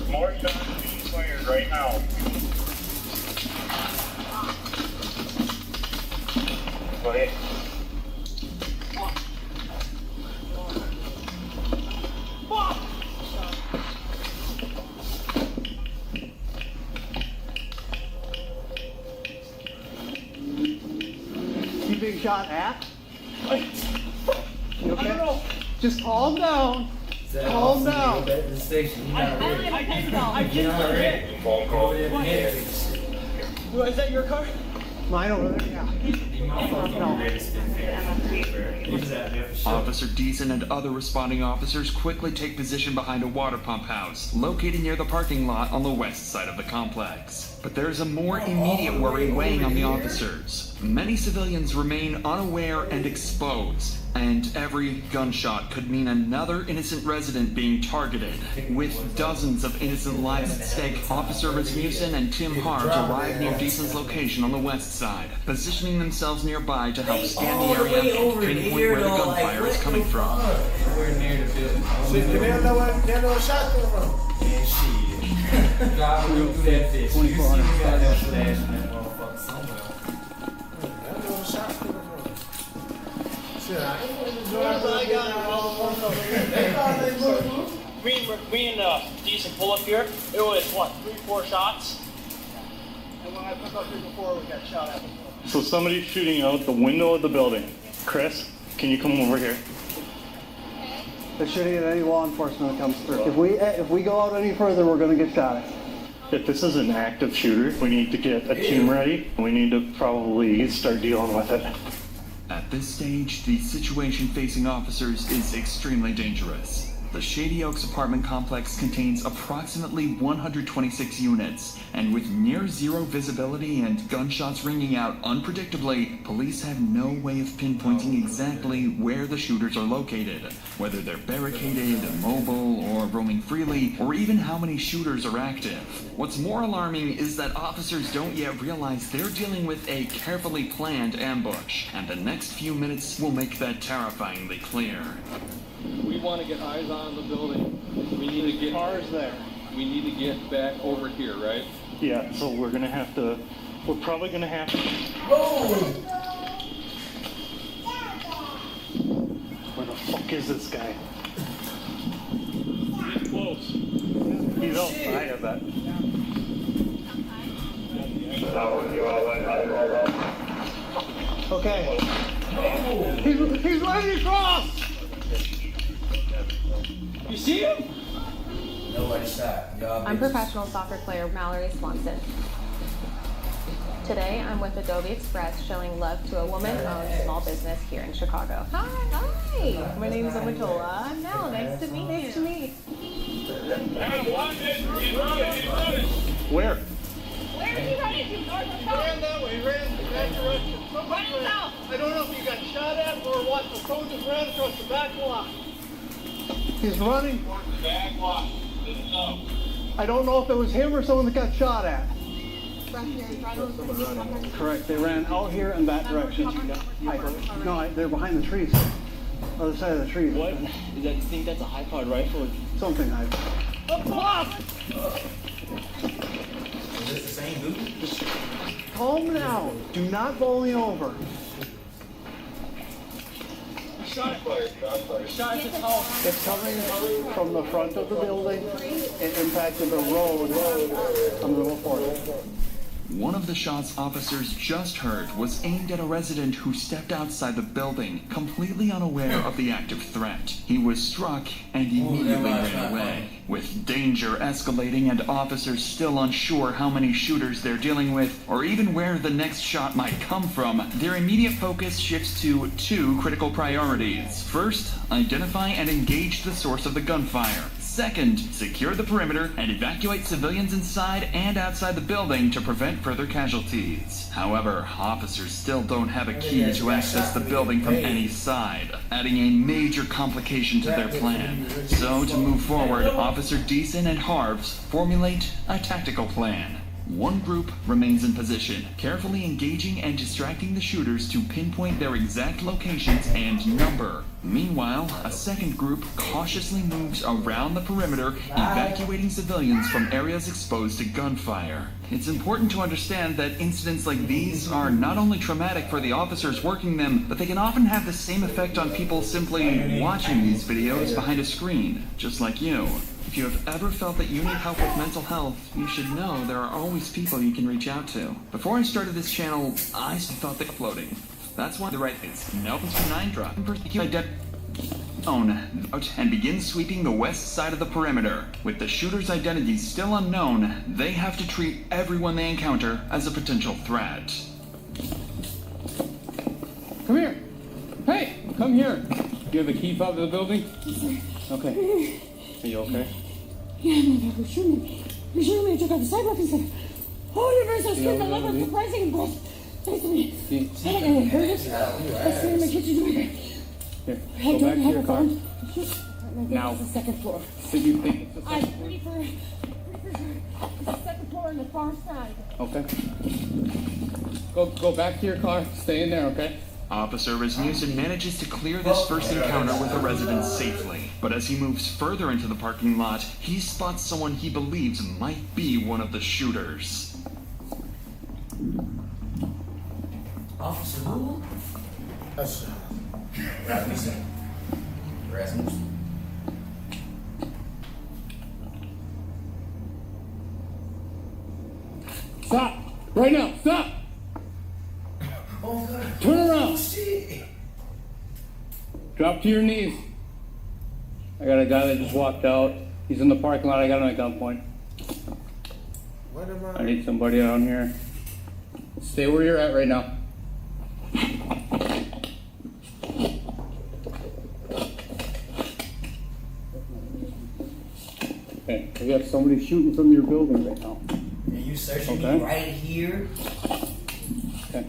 More shots being fired right now. Go ahead. You being shot at? You okay? Just calm down. Calm down. The station. Phone call. Is that your car? Mine over there, yeah. Officer Deason and other responding officers quickly take position behind a water pump house, located near the parking lot on the west side of the complex. But there's a more immediate worry weighing on the officers. Many civilians remain unaware and exposed, and every gunshot could mean another innocent resident being targeted. With dozens of innocent lives at stake, Officer Rasmussen and Tim Hart arrive near Deason's location on the west side, positioning themselves nearby to help scan the area and pinpoint where the gunfire is coming from. We're near the building. They don't know where the shot come from. And shit. Driving through that bitch. You see me out there flashing that motherfucker somewhere. They don't know where the shot come from. Shit, I ain't gonna do Me and Decent pull up here. It was what, 3-4 shots? And when I took up here before, we got shot at. So somebody's shooting out the window of the building. Chris, can you come over here? They're shooting at any law enforcement that comes through. If we go out any further, we're going to get shot at. If this is an active shooter, we need to get a team ready. We need to probably start dealing with it. At this stage, the situation facing officers is extremely dangerous. The Shady Oaks apartment complex contains approximately 126 units, and with near zero visibility and gunshots ringing out unpredictably, police have no way of pinpointing exactly where the shooters are located, whether they're barricaded, mobile, or roaming freely, or even how many shooters are active. What's more alarming is that officers don't yet realize they're dealing with a carefully planned ambush, and the next few minutes will make that terrifyingly clear. We want to get eyes on the building. We need to get cars there. We need to get back over here, right? Yeah, so we're probably gonna have to. Where the fuck is this guy? He's close. He's outside of that. Okay. He's ready to cross! You see him? Nobody shot. Y'all I'm bitches. professional soccer player Mallory Swanson. Today, I'm with Adobe Express showing love to a woman-owned small business here in Chicago. Hi. My name is Amatola. No, nice to meet you. Nice to meet you. Where? Where is he running to? North or south? Ran that way, ran that direction. Running south. I don't know if he got shot at or what, but someone just ran across the back lot. He's running. Back lot. I don't know if it was him or someone that got shot at. Correct. They ran out here in that direction. They're behind the trees. Other side of the trees. What? Is that, you think that's a high-powered rifle? Something high. Is this the same movie? Just calm down. Do not bowl me over. Shot fired. Shot at the tower. It's coming from the front of the building. It impacted the road on the report. One of the shots officers just heard was aimed at a resident who stepped outside the building, completely unaware of the active threat. He was struck and immediately ran away. With danger escalating and officers still unsure how many shooters they're dealing with, or even where the next shot might come from, their immediate focus shifts to two critical priorities. First, identify and engage the source of the gunfire. Second, secure the perimeter and evacuate civilians inside and outside the building to prevent further casualties. However, officers still don't have a key to access the building from any side, adding a major complication to their plan. So, to move forward, Officer Deason and Harves formulate a tactical plan. One group remains in position, carefully engaging and distracting the shooters to pinpoint their exact locations and number. Meanwhile, a second group cautiously moves around the perimeter, evacuating civilians from areas exposed to gunfire. It's important to understand that incidents like these are not only traumatic for the officers working them, but they can often have the same effect on people simply watching these videos behind a screen, just like you. If you have ever felt that you need help with mental health, you should know there are always people you can reach out to. Before I started this channel, I thought they were uploading. That's why the right is now it's 9 drop and begin sweeping the west side of the perimeter. With the shooter's identity still unknown, they have to treat everyone they encounter as a potential threat. Come here. Hey, come here. Do you have a key fob to the building? Yes, sir. Okay. Are you okay? Yeah, no, we're shooting me. We're shooting me. I took out the sidewalk and said, oh, you're very so scared. I love it. Surprising and both. Face me. I heard it. I stayed in my kitchen doing it. Here, I go don't back to have your a car. phone. Now. It's the second floor. So you think it's the I'm second pretty sure it's the second floor on the far side. Okay. Go back to your car. Stay in there, okay? Officer Rasmussen manages to clear this first encounter with a resident safely. But as he moves further into the parking lot, he spots someone he believes might be one of the shooters. Officer who? That's Rasmussen. Rasmussen. Stop! Right now! Stop! Oh, God. Turn around! Oh, shit. Drop to your knees. I got a guy that just walked out. He's in the parking lot. I got him at gunpoint. What am I need somebody down here. Stay where you're at right now. Okay, we have somebody shooting from your building right now. And you searching me right here? Okay.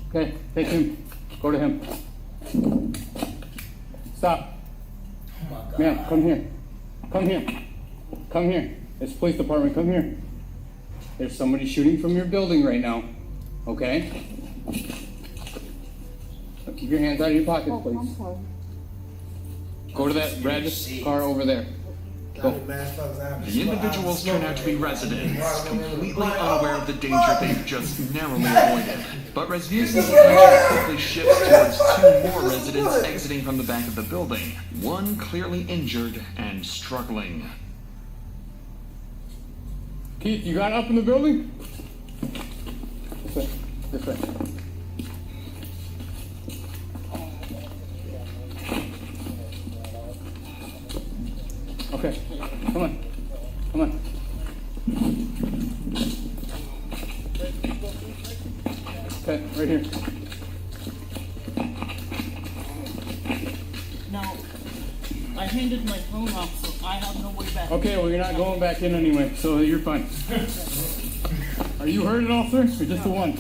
Okay, take him. Go to him. Stop. Oh my God. Man, come here. Come here. Come here. It's police department. Come here. There's somebody shooting from your building right now. Okay? Now keep your hands out of your pockets, please. Go to that red car over there. Go. The individuals turn out to be residents, completely unaware of the danger they've just narrowly avoided. But Rasmussen's attention quickly shifts towards two more residents exiting from the back of the building, one clearly injured and struggling. Keith, you got up in the building? This way. This way. Okay, come on. Come on. Okay, right here. No. I handed my phone off, so I have no way back. Okay, well, you're not going back in anyway, so you're fine. Are you hurt at all, sir? Or just the one?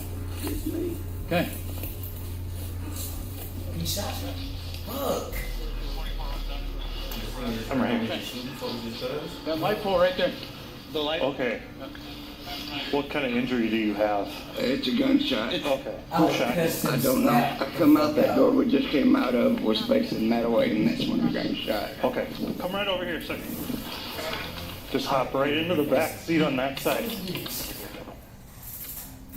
Okay. He shot you. Fuck. I'm right here. That light pole right there. The light. Okay. What kind of injury do you have? It's a gunshot. Okay. Who shot you? I don't know. I come out that door we just came out of, was facing that way, and that's when I got shot. Okay. Come right over here, sir. Just hop right into the back seat on that side.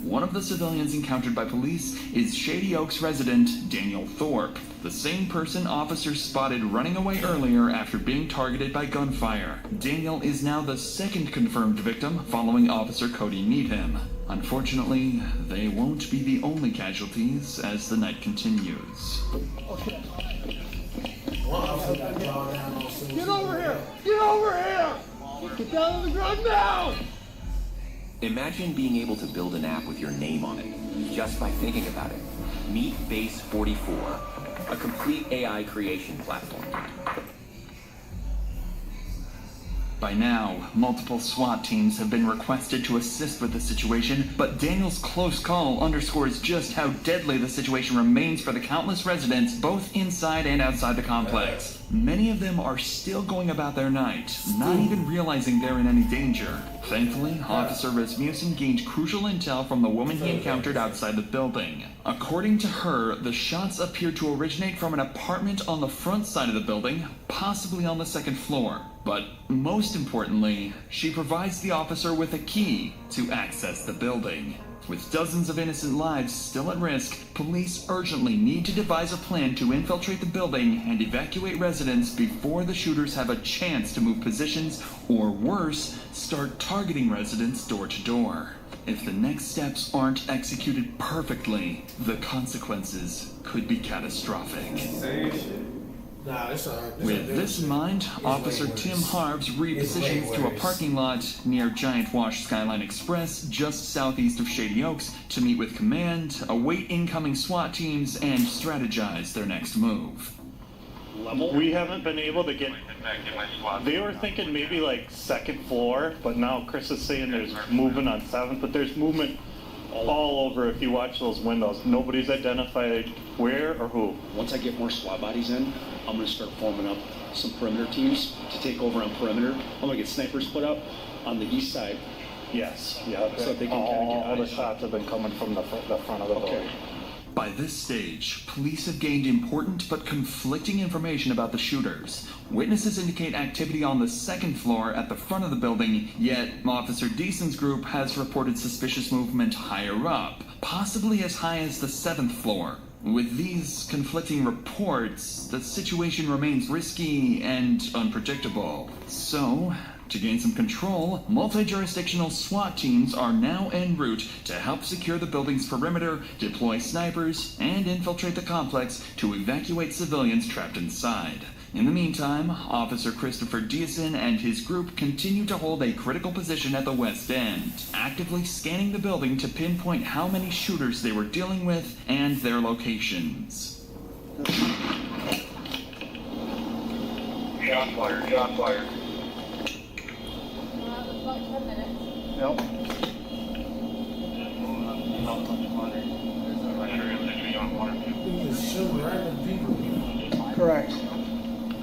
One of the civilians encountered by police is Shady Oaks resident Daniel Thorpe, the same person officers spotted running away earlier after being targeted by gunfire. Daniel is now the second confirmed victim following Officer Cody Needham. Unfortunately, they won't be the only casualties as the night continues. Get over here! Get over here! Get down on the ground now! Imagine being able to build an app with your name on it, just by thinking about it. Meet Base 44, a complete AI creation platform. By now, multiple SWAT teams have been requested to assist with the situation, but Daniel's close call underscores just how deadly the situation remains for the countless residents both inside and outside the complex. Many of them are still going about their night, not even realizing they're in any danger. Thankfully, Officer Rasmussen gained crucial intel from the woman he encountered outside the building. According to her, the shots appeared to originate from an apartment on the front side of the building, possibly on the second floor. But most importantly, she provides the officer with a key to access the building. With dozens of innocent lives still at risk, police urgently need to devise a plan to infiltrate the building and evacuate residents before the shooters have a chance to move positions, or worse, start targeting residents door to door. If the next steps aren't executed perfectly, the consequences could be catastrophic. With this in mind, Officer Tim Harves repositions to a parking lot near Giant Wash Skyline Express just southeast of Shady Oaks to meet with command, await incoming SWAT teams, and strategize their next move. We haven't been able to get... They were thinking maybe like second floor, but now Chris is saying there's movement on 7th, but there's movement all over if you watch those windows. Nobody's identified where or who. Once I get more SWAT bodies in, I'm going to start forming up some perimeter teams to take over on perimeter. I'm going to get snipers put up on the east side. Yes, yeah. So they can all the shots have been coming from the front of the building. By this stage, police have gained important but conflicting information about the shooters. Witnesses indicate activity on the second floor at the front of the building, yet Officer Deason's group has reported suspicious movement higher up, possibly as high as the 7th floor. With these conflicting reports, the situation remains risky and unpredictable. So, to gain some control, multi-jurisdictional SWAT teams are now en route to help secure the building's perimeter, deploy snipers, and infiltrate the complex to evacuate civilians trapped inside. In the meantime, Officer Christopher Deason and his group continue to hold a critical position at the West End, actively scanning the building to pinpoint how many shooters they were dealing with and their locations. Shots fired, shots fired. Nope. Correct.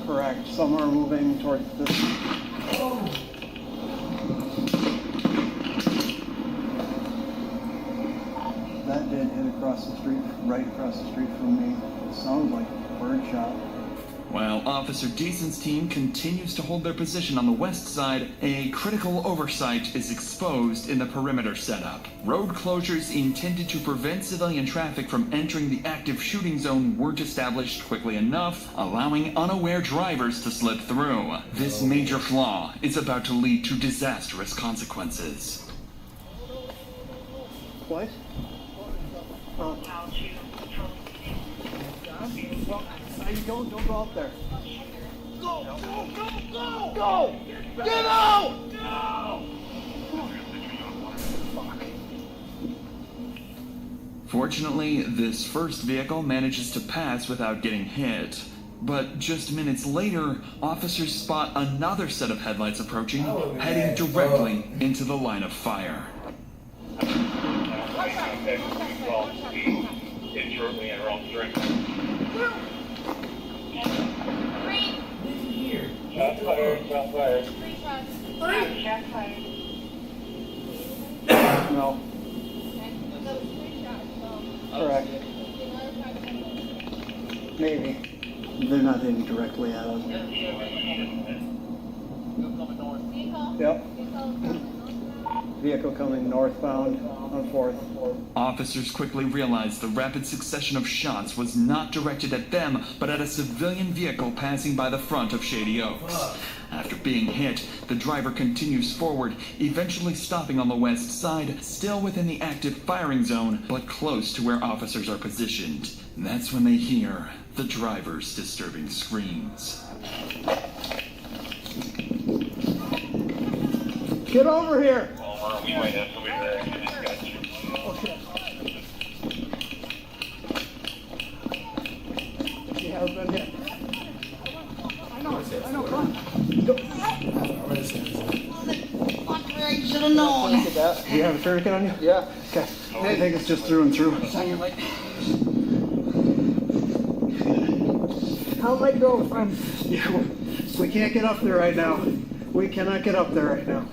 Correct. Some are moving towards this. That did hit across the street, right across the street from me. It sounds like a bird shot. While Officer Deason's team continues to hold their position on the west side, a critical oversight is exposed in the perimeter setup. Road closures intended to prevent civilian traffic from entering the active shooting zone weren't established quickly enough, allowing unaware drivers to slip through. This major flaw is about to lead to disastrous consequences. What? Well, don't go up there. Go! Go! Go! Go! Go! Get out! No! Fortunately, this first vehicle manages to pass without getting hit. But just minutes later, officers spot another set of headlights approaching, heading directly into the line of fire. Shortly and around 3. Shots fired, shots fired. Shots fired. No. Correct. Maybe. They're not aiming directly at us. Yep. Vehicle coming northbound on 4th. Officers quickly realized the rapid succession of shots was not directed at them, but at a civilian vehicle passing by the front of Shady Oaks. After being hit, the driver continues forward, eventually stopping on the west side, still within the active firing zone, but close to where officers are positioned. That's when they hear the driver's disturbing screams. Get over here! We might have somebody there. Okay. She has been hit. I know, come. You should have known. Do you have a tourniquet on you? Yeah. Okay. I think it's just through and through. How'd that go, friend? Yeah, we can't get up there right now. We cannot get up there right now.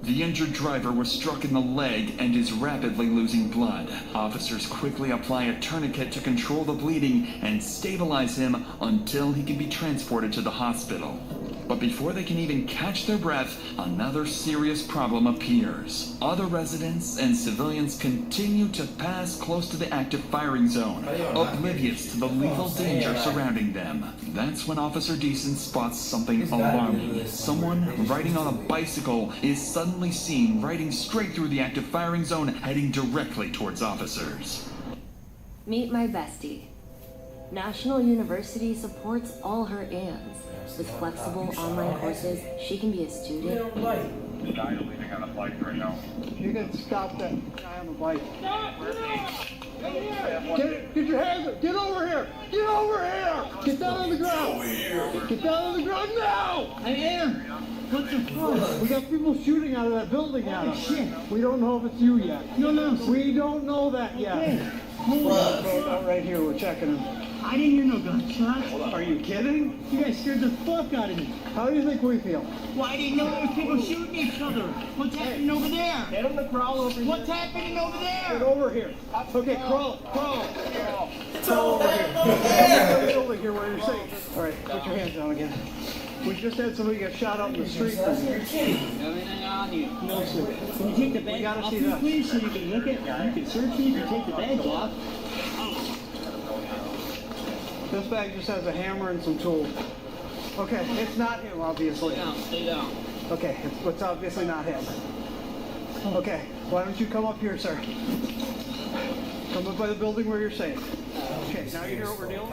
The injured driver was struck in the leg and is rapidly losing blood. Officers quickly apply a tourniquet to control the bleeding and stabilize him until he can be transported to the hospital. But before they can even catch their breath, another serious problem appears. Other residents and civilians continue to pass close to the active firing zone, oblivious to the lethal danger surrounding them. That's when Officer Deason spots something alarming. Someone riding on a bicycle is suddenly seen riding straight through the active firing zone, heading directly towards officers. Meet my bestie. National University supports all her ANs. With flexible online courses, she can be a student. The guy leaning on the bike right now. You can stop that guy on the bike. Get your hands up. Get over here. Get over here. Get down on the ground. Get down on the ground now. I am. What the fuck? We got people shooting out of that building at us. Shit. We don't know if it's you yet. No. We don't know that yet. Okay. Out right here. We're checking him. I didn't hear no gunshots. Are you kidding? You guys scared the fuck out of me. How do you think we feel? Well, I didn't know there was people shooting each other. What's happening over there? Get them to crawl over here. What's happening over there? Get over here. Okay, crawl. Crawl over here. Get over here where you're safe. All right, put your hands down again. We just had somebody get shot out in the street. Everything on you. No, sir. Can you take the bag off you, please, so you can look at it? You can search me if you take the bag off. This bag just has a hammer and some tools. Okay, it's not him, obviously. Stay down. Okay, it's obviously not him. Okay, why don't you come up here, sir? Come up by the building where you're safe. Okay, now you hear what we're dealing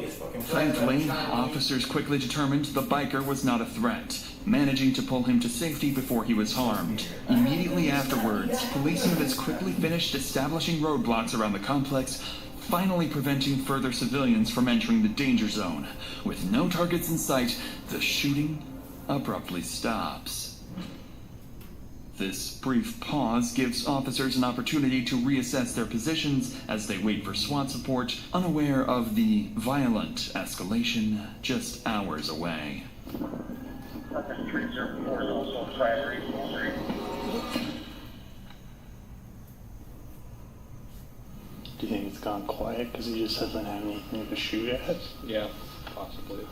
with? Thankfully, officers quickly determined the biker was not a threat, managing to pull him to safety before he was harmed. Immediately afterwards, police units quickly finished establishing roadblocks around the complex, finally preventing further civilians from entering the danger zone. With no targets in sight, the shooting abruptly stops. This brief pause gives officers an opportunity to reassess their positions as they wait for SWAT support, unaware of the violent escalation just hours away. Do you think it's gone quiet because he just hasn't had anything to shoot at? Yeah, possibly.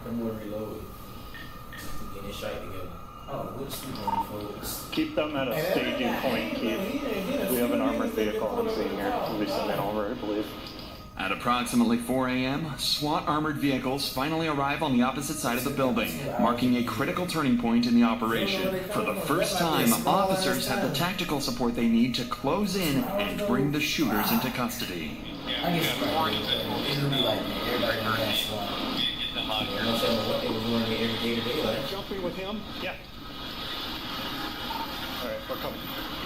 I'm gonna reload. Get his shite together. Oh, what's the one folks? Keep them at a staging point, Keith. We have an armored vehicle I'm seeing here. We'll be sending over, I believe. At approximately 4 a.m., SWAT armored vehicles finally arrive on the opposite side of the building, marking a critical turning point in the operation. For the first time, officers have the tactical support they need to close in and bring the shooters into custody. I guess it'll be like everybody in that squad. I'm not saying what they were doing every day to day. Jumping with him? Yeah. Alright, We're coming.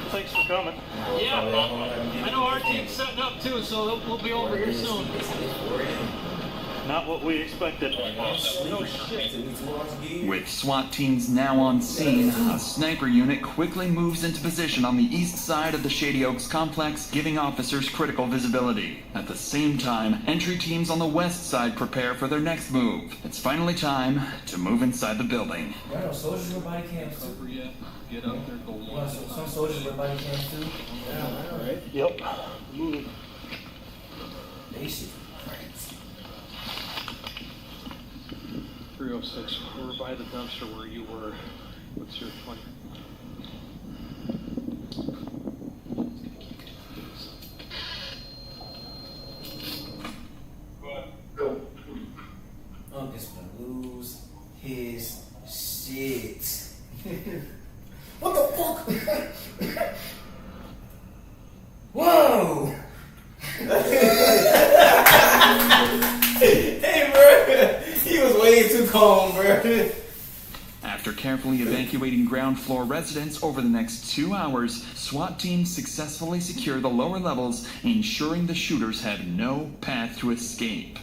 Thanks for coming. Yeah, I know our team's setting up too, so we'll be over here soon. Not what we expected. No shit. With SWAT teams now on scene, a sniper unit quickly moves into position on the east side of the Shady Oaks complex, giving officers critical visibility. At the same time, entry teams on the west side prepare for their next move. It's finally time to move inside the building. Y'all know soldiers with body cams too? Get up there, go one. Some soldiers with body cams too? Yeah, I know, right? Yep. Moving. Basic. 306, we're by the dumpster where you were. What's your 20? Uncle's gonna lose his shit. What the fuck? Whoa! Hey, bro, he was way too calm, bro. After carefully evacuating ground floor residents over the next 2 hours, SWAT teams successfully secure the lower levels, ensuring the shooters have no path to escape.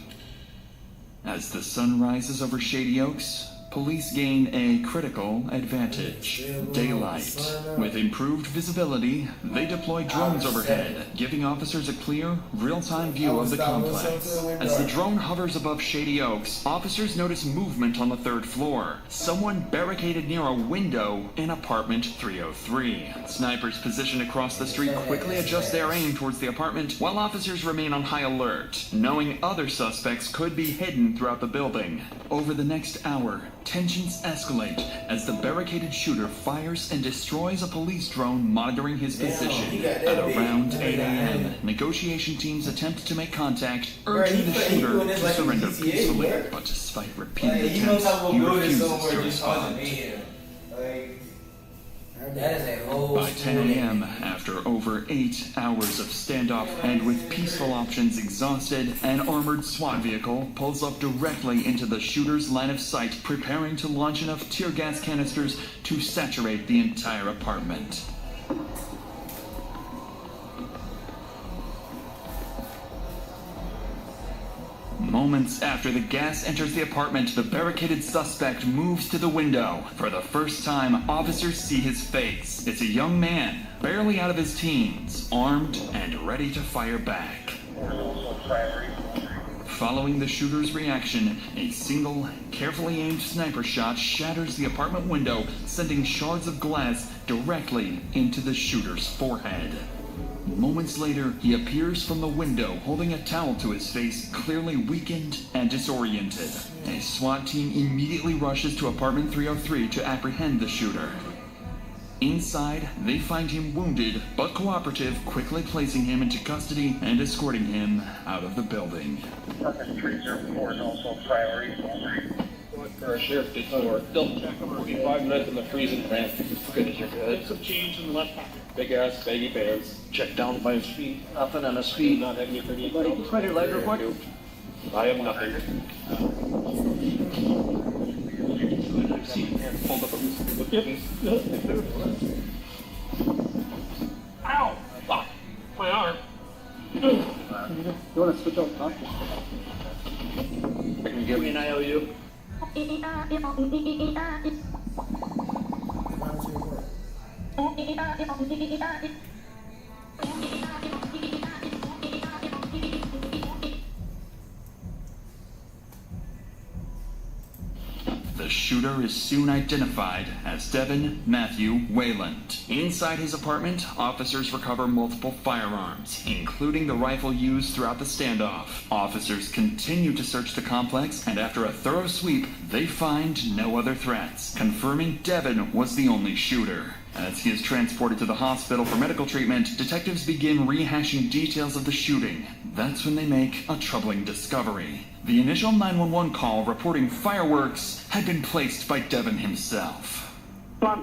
As the sun rises over Shady Oaks, police gain a critical advantage: daylight. With improved visibility, they deploy drones overhead, giving officers a clear, real-time view of the complex. As the drone hovers above Shady Oaks, officers notice movement on the 3rd floor. Someone barricaded near a window in apartment 303. Snipers positioned across the street quickly adjust their aim towards the apartment, while officers remain on high alert, knowing other suspects could be hidden throughout the building. Over the next hour, tensions escalate as the barricaded shooter fires and destroys a police drone monitoring his position. At around 8 a.m., negotiation teams attempt to make contact, urging the shooter to surrender peacefully. But despite repeated attempts, he refuses to respond. That is a whole By 10 a.m., after over 8 hours of standoff and with peaceful options exhausted, an armored SWAT vehicle pulls up directly into the shooter's line of sight, preparing to launch enough tear gas canisters to saturate the entire apartment. Moments after the gas enters the apartment, the barricaded suspect moves to the window. For the first time, officers see his face. It's a young man, barely out of his teens, armed and ready to fire back. Following the shooter's reaction, a single, carefully aimed sniper shot shatters the apartment window, sending shards of glass directly into the shooter's forehead. Moments later, he appears from the window holding a towel to his face, clearly weakened and disoriented. A SWAT team immediately rushes to apartment 303 to apprehend the shooter. Inside, they find him wounded but cooperative, quickly placing him into custody and escorting him out of the building. Apartment 304 is also a priority. For a sheriff did for double check him. We'll be 5 minutes in the freezing ramp. Good as you're good. Take some change in the left pocket. Big ass, baggy pants. Check down by his feet. Nothing on his feet. Not having your pretty. Buddy, just write your leg report. I have nothing. Hold up. Ow! Fuck. My arm. You want to switch out top? Can you give me an IOU? The shooter is soon identified as Devin Matthew Wayland. Inside his apartment, officers recover multiple firearms, including the rifle used throughout the standoff. Officers continue to search the complex, and after a thorough sweep, they find no other threats, confirming Devin was the only shooter. As he is transported to the hospital for medical treatment, detectives begin rehashing details of the shooting. That's when they make a troubling discovery. The initial 911 call reporting fireworks had been placed by Devin himself. I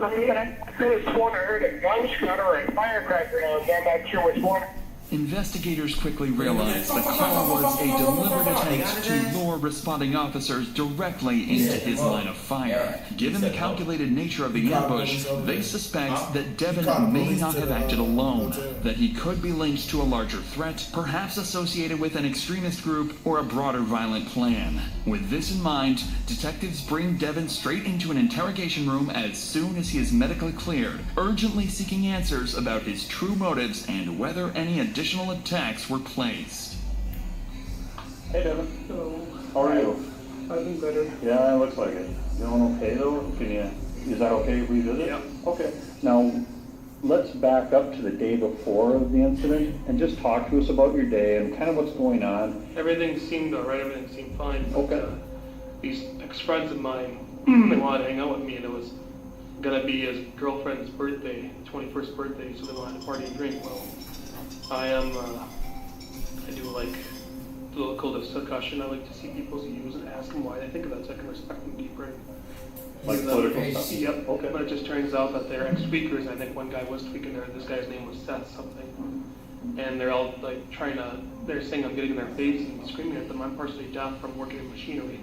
could have sworn I heard a gunshot or a firecracker, and I'm not sure which one. Investigators quickly realized the call was a deliberate attempt to lure responding officers directly into his line of fire. Given the calculated nature of the ambush, they suspect that Devin may not have acted alone, that he could be linked to a larger threat, perhaps associated with an extremist group or a broader violent plan. With this in mind, detectives bring Devin straight into an interrogation room as soon as he is medically cleared, urgently seeking answers about his true motives and whether any additional attacks were placed. Hey, Devin. Hello. How are you? I've been better. Yeah, it looks like it. You doing okay though? Is that okay if we visit? Yeah. Okay. Now, let's back up to the day before of the incident and just talk to us about your day and kind of what's going on. Everything seemed alright, everything seemed fine. Okay. These ex-friends of mine, they wanted to hang out with me, and it was gonna be his girlfriend's birthday, 21st birthday, so they wanted to party and drink. Well, I do like a little code of discussion. I like to see people's views and ask them why they think of that so I can respect them deeper. Like political stuff? Yep. Okay. But it just turns out that they're ex-tweakers. I think one guy was tweaking there. This guy's name was Seth something. And they're all like they're saying I'm getting in their face and screaming at them. I'm partially deaf from working in machinery.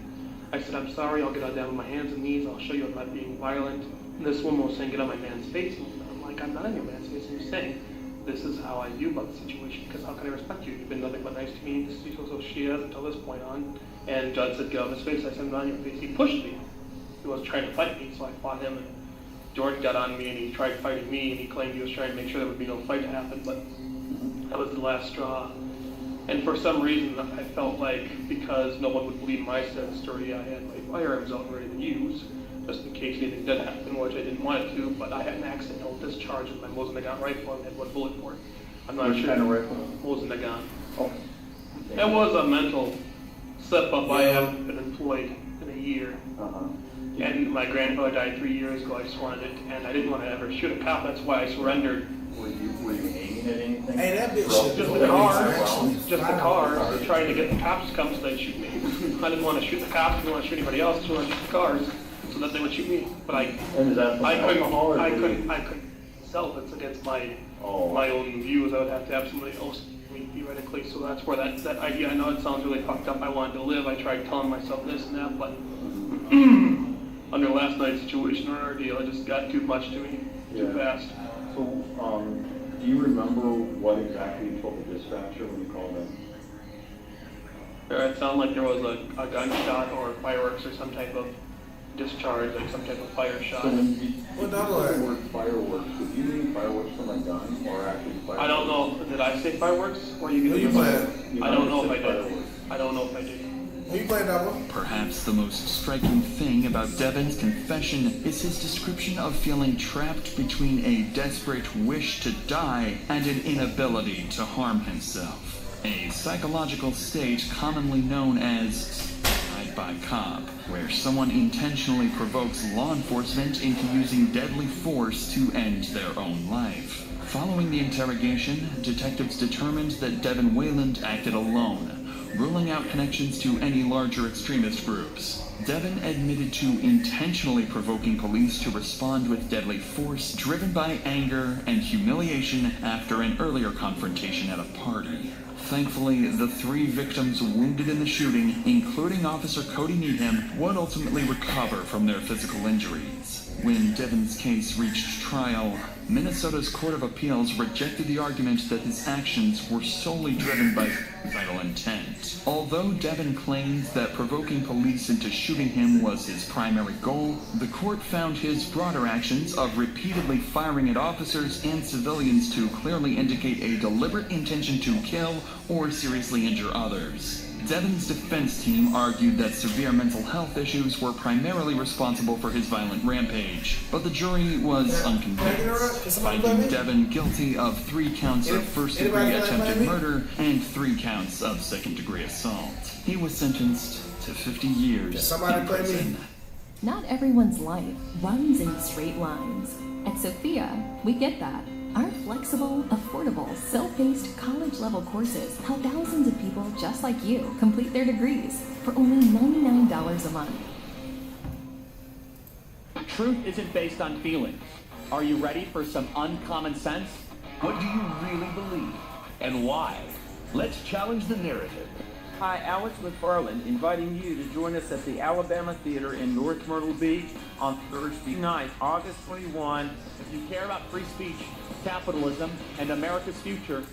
I said, I'm sorry, I'll get down on my hands and knees. I'll show you I'm not being violent. And this woman was saying, get on my man's face. And I'm like, I'm not on your man's face. And you're saying, this is how I view about the situation, because how can I respect you? You've been nothing but nice to me. So she has until this point on. And Judd said, get on his face. I said, I'm not on your face. He pushed me. He was trying to fight me, so I fought him. And Jordan got on me and he tried fighting me, and he claimed he was trying to make sure there would be no fight to happen, but that was the last straw. And for some reason, I felt like because no one would believe my side of the story, I had my firearms out and ready to use, just in case anything did happen, which I didn't want it to, but I had an accidental discharge in my Mosin-Nagant rifle and had one bullet for it. I'm not Which sure. kind of rifle? Mosin-Nagant. Oh. That was a mental slip-up. I haven't been employed in a year. And my grandfather died 3 years ago. I just wanted it, and I didn't want to ever shoot a cop. That's why I surrendered. Were you aiming at anything? Hey, that bitch Just the car. Just the car. Trying to get the cops to come so they'd shoot me. I didn't want to shoot the cops. I didn't want to shoot anybody else. I just wanted to shoot the cars so that they would shoot me. But I couldn't self. It's against my own views. I would have to have somebody else me theoretically. So that's where that idea. I know it sounds really fucked up. I wanted to live. I tried telling myself this and that, but under last night's situation or ordeal, it just got too much to me too fast. So, do you remember what exactly you told the dispatcher when you called in? It sounded like there was a gunshot or fireworks or some type of discharge, like some type of fire shot. So when you use the word fireworks, would you mean fireworks from a gun or actually fireworks? I don't know. Did I say fireworks? Or you I don't know if I did. I don't know if I did. Perhaps the most striking thing about Devin's confession is his description of feeling trapped between a desperate wish to die and an inability to harm himself. A psychological state commonly known as tried by cop, where someone intentionally provokes law enforcement into using deadly force to end their own life. Following the interrogation, detectives determined that Devin Wayland acted alone, ruling out connections to any larger extremist groups. Devin admitted to intentionally provoking police to respond with deadly force, driven by anger and humiliation after an earlier confrontation at a party. Thankfully, the 3 victims wounded in the shooting, including Officer Cody Needham, would ultimately recover from their physical injuries. When Devin's case reached trial, Minnesota's Court of Appeals rejected the argument that his actions were solely driven by suicidal intent. Although Devin claims that provoking police into shooting him was his primary goal, the court found his broader actions of repeatedly firing at officers and civilians to clearly indicate a deliberate intention to kill or seriously injure others. Devin's defense team argued that severe mental health issues were primarily responsible for his violent rampage, but the jury was unconvinced, finding Devin guilty of 3 counts of first-degree attempted murder and 3 counts of second-degree assault. He was sentenced to 50 years in prison. Not everyone's life runs in straight lines. At Sophia, we get that. Our flexible, affordable, self-paced college-level courses help thousands of people just like you complete their degrees for only $99 a month. Truth isn't based on feelings. Are you ready for some uncommon sense? What do you really believe? and why? Let's challenge the narrative. Hi, Alex McFarland, inviting you to join us at the Alabama Theater in North Myrtle Beach on Thursday night, August 21. If you care about free speech, capitalism, and America's future,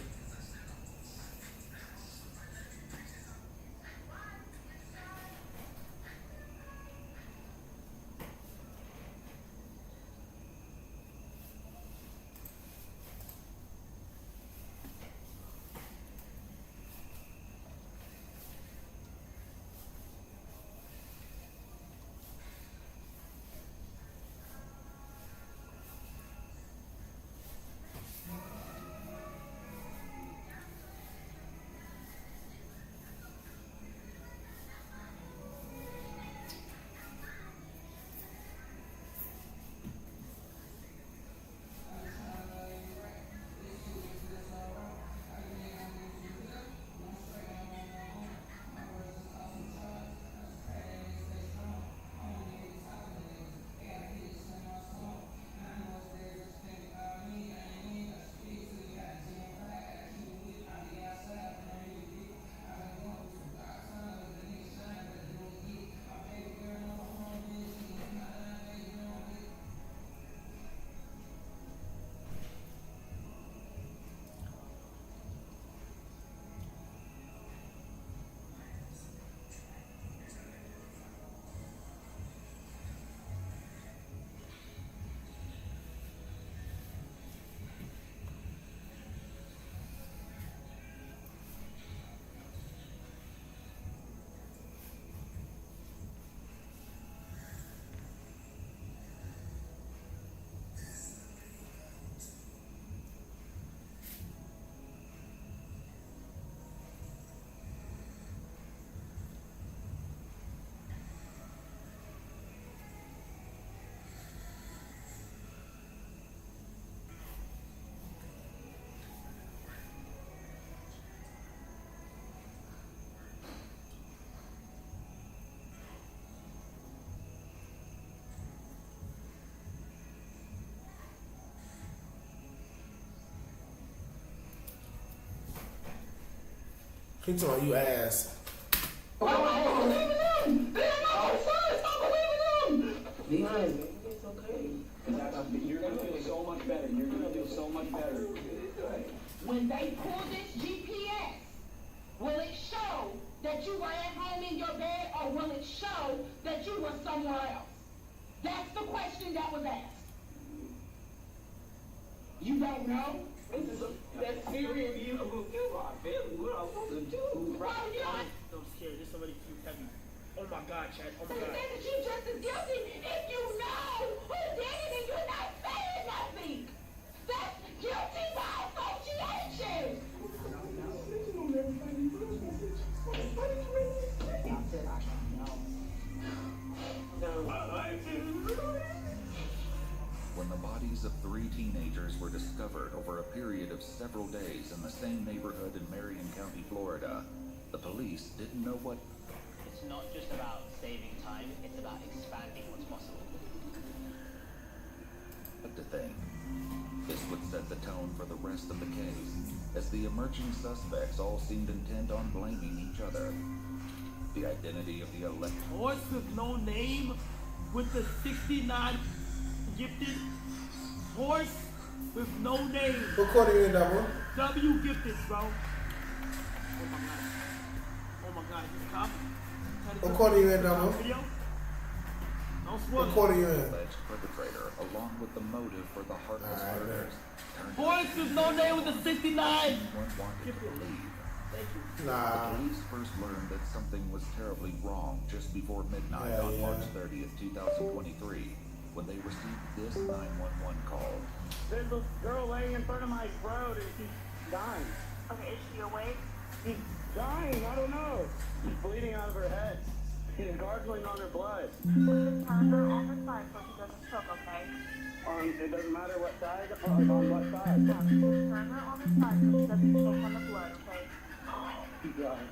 He talking about you ass. It's okay. You're gonna feel so much better. You're gonna feel so much better. When they pull this GPS, will it show that you were at home in your bed, or will it show that you were somewhere else? That's the question that was asked. You don't know? That's very of you. I feel what I'm supposed to do. Right. I'm scared. There's somebody too heavy. Oh my God, Chad. Oh my So God. say that you just as guilty if you know who did it and you're not saying nothing. That's guilty by association. When the bodies of 3 teenagers were discovered over a period of several days in the same neighborhood in Marion County, Florida, the police didn't know what. It's not just about saving time, it's about expanding what's possible. To think. This would set the tone for the rest of the case, as the emerging suspects all seemed intent on blaming each other. The identity of the Horse with no name, with the 69 gifted. Horse with no name. What quarter you in, double? W gifted, bro. Oh my God. Oh my God, he's a cop. What quarter you in, double? Video? Don't spoil What it. quarter you in? alleged perpetrator, along with the motive for the heartless murders. Horse with no name with the 69. Weren't wanted to believe. Nah. The police first learned that something was terribly wrong just before midnight on March 30th, 2023, when they received this 911 call. There's a girl laying in front of my road and she's dying. Okay, is she awake? She's dying, I don't know. She's bleeding out of her head. She's gargling on her blood. Just turn her on her side so she doesn't choke, okay? It doesn't matter what side, on what side. No, just turn her on her side so she doesn't choke on the blood, okay? She's dying.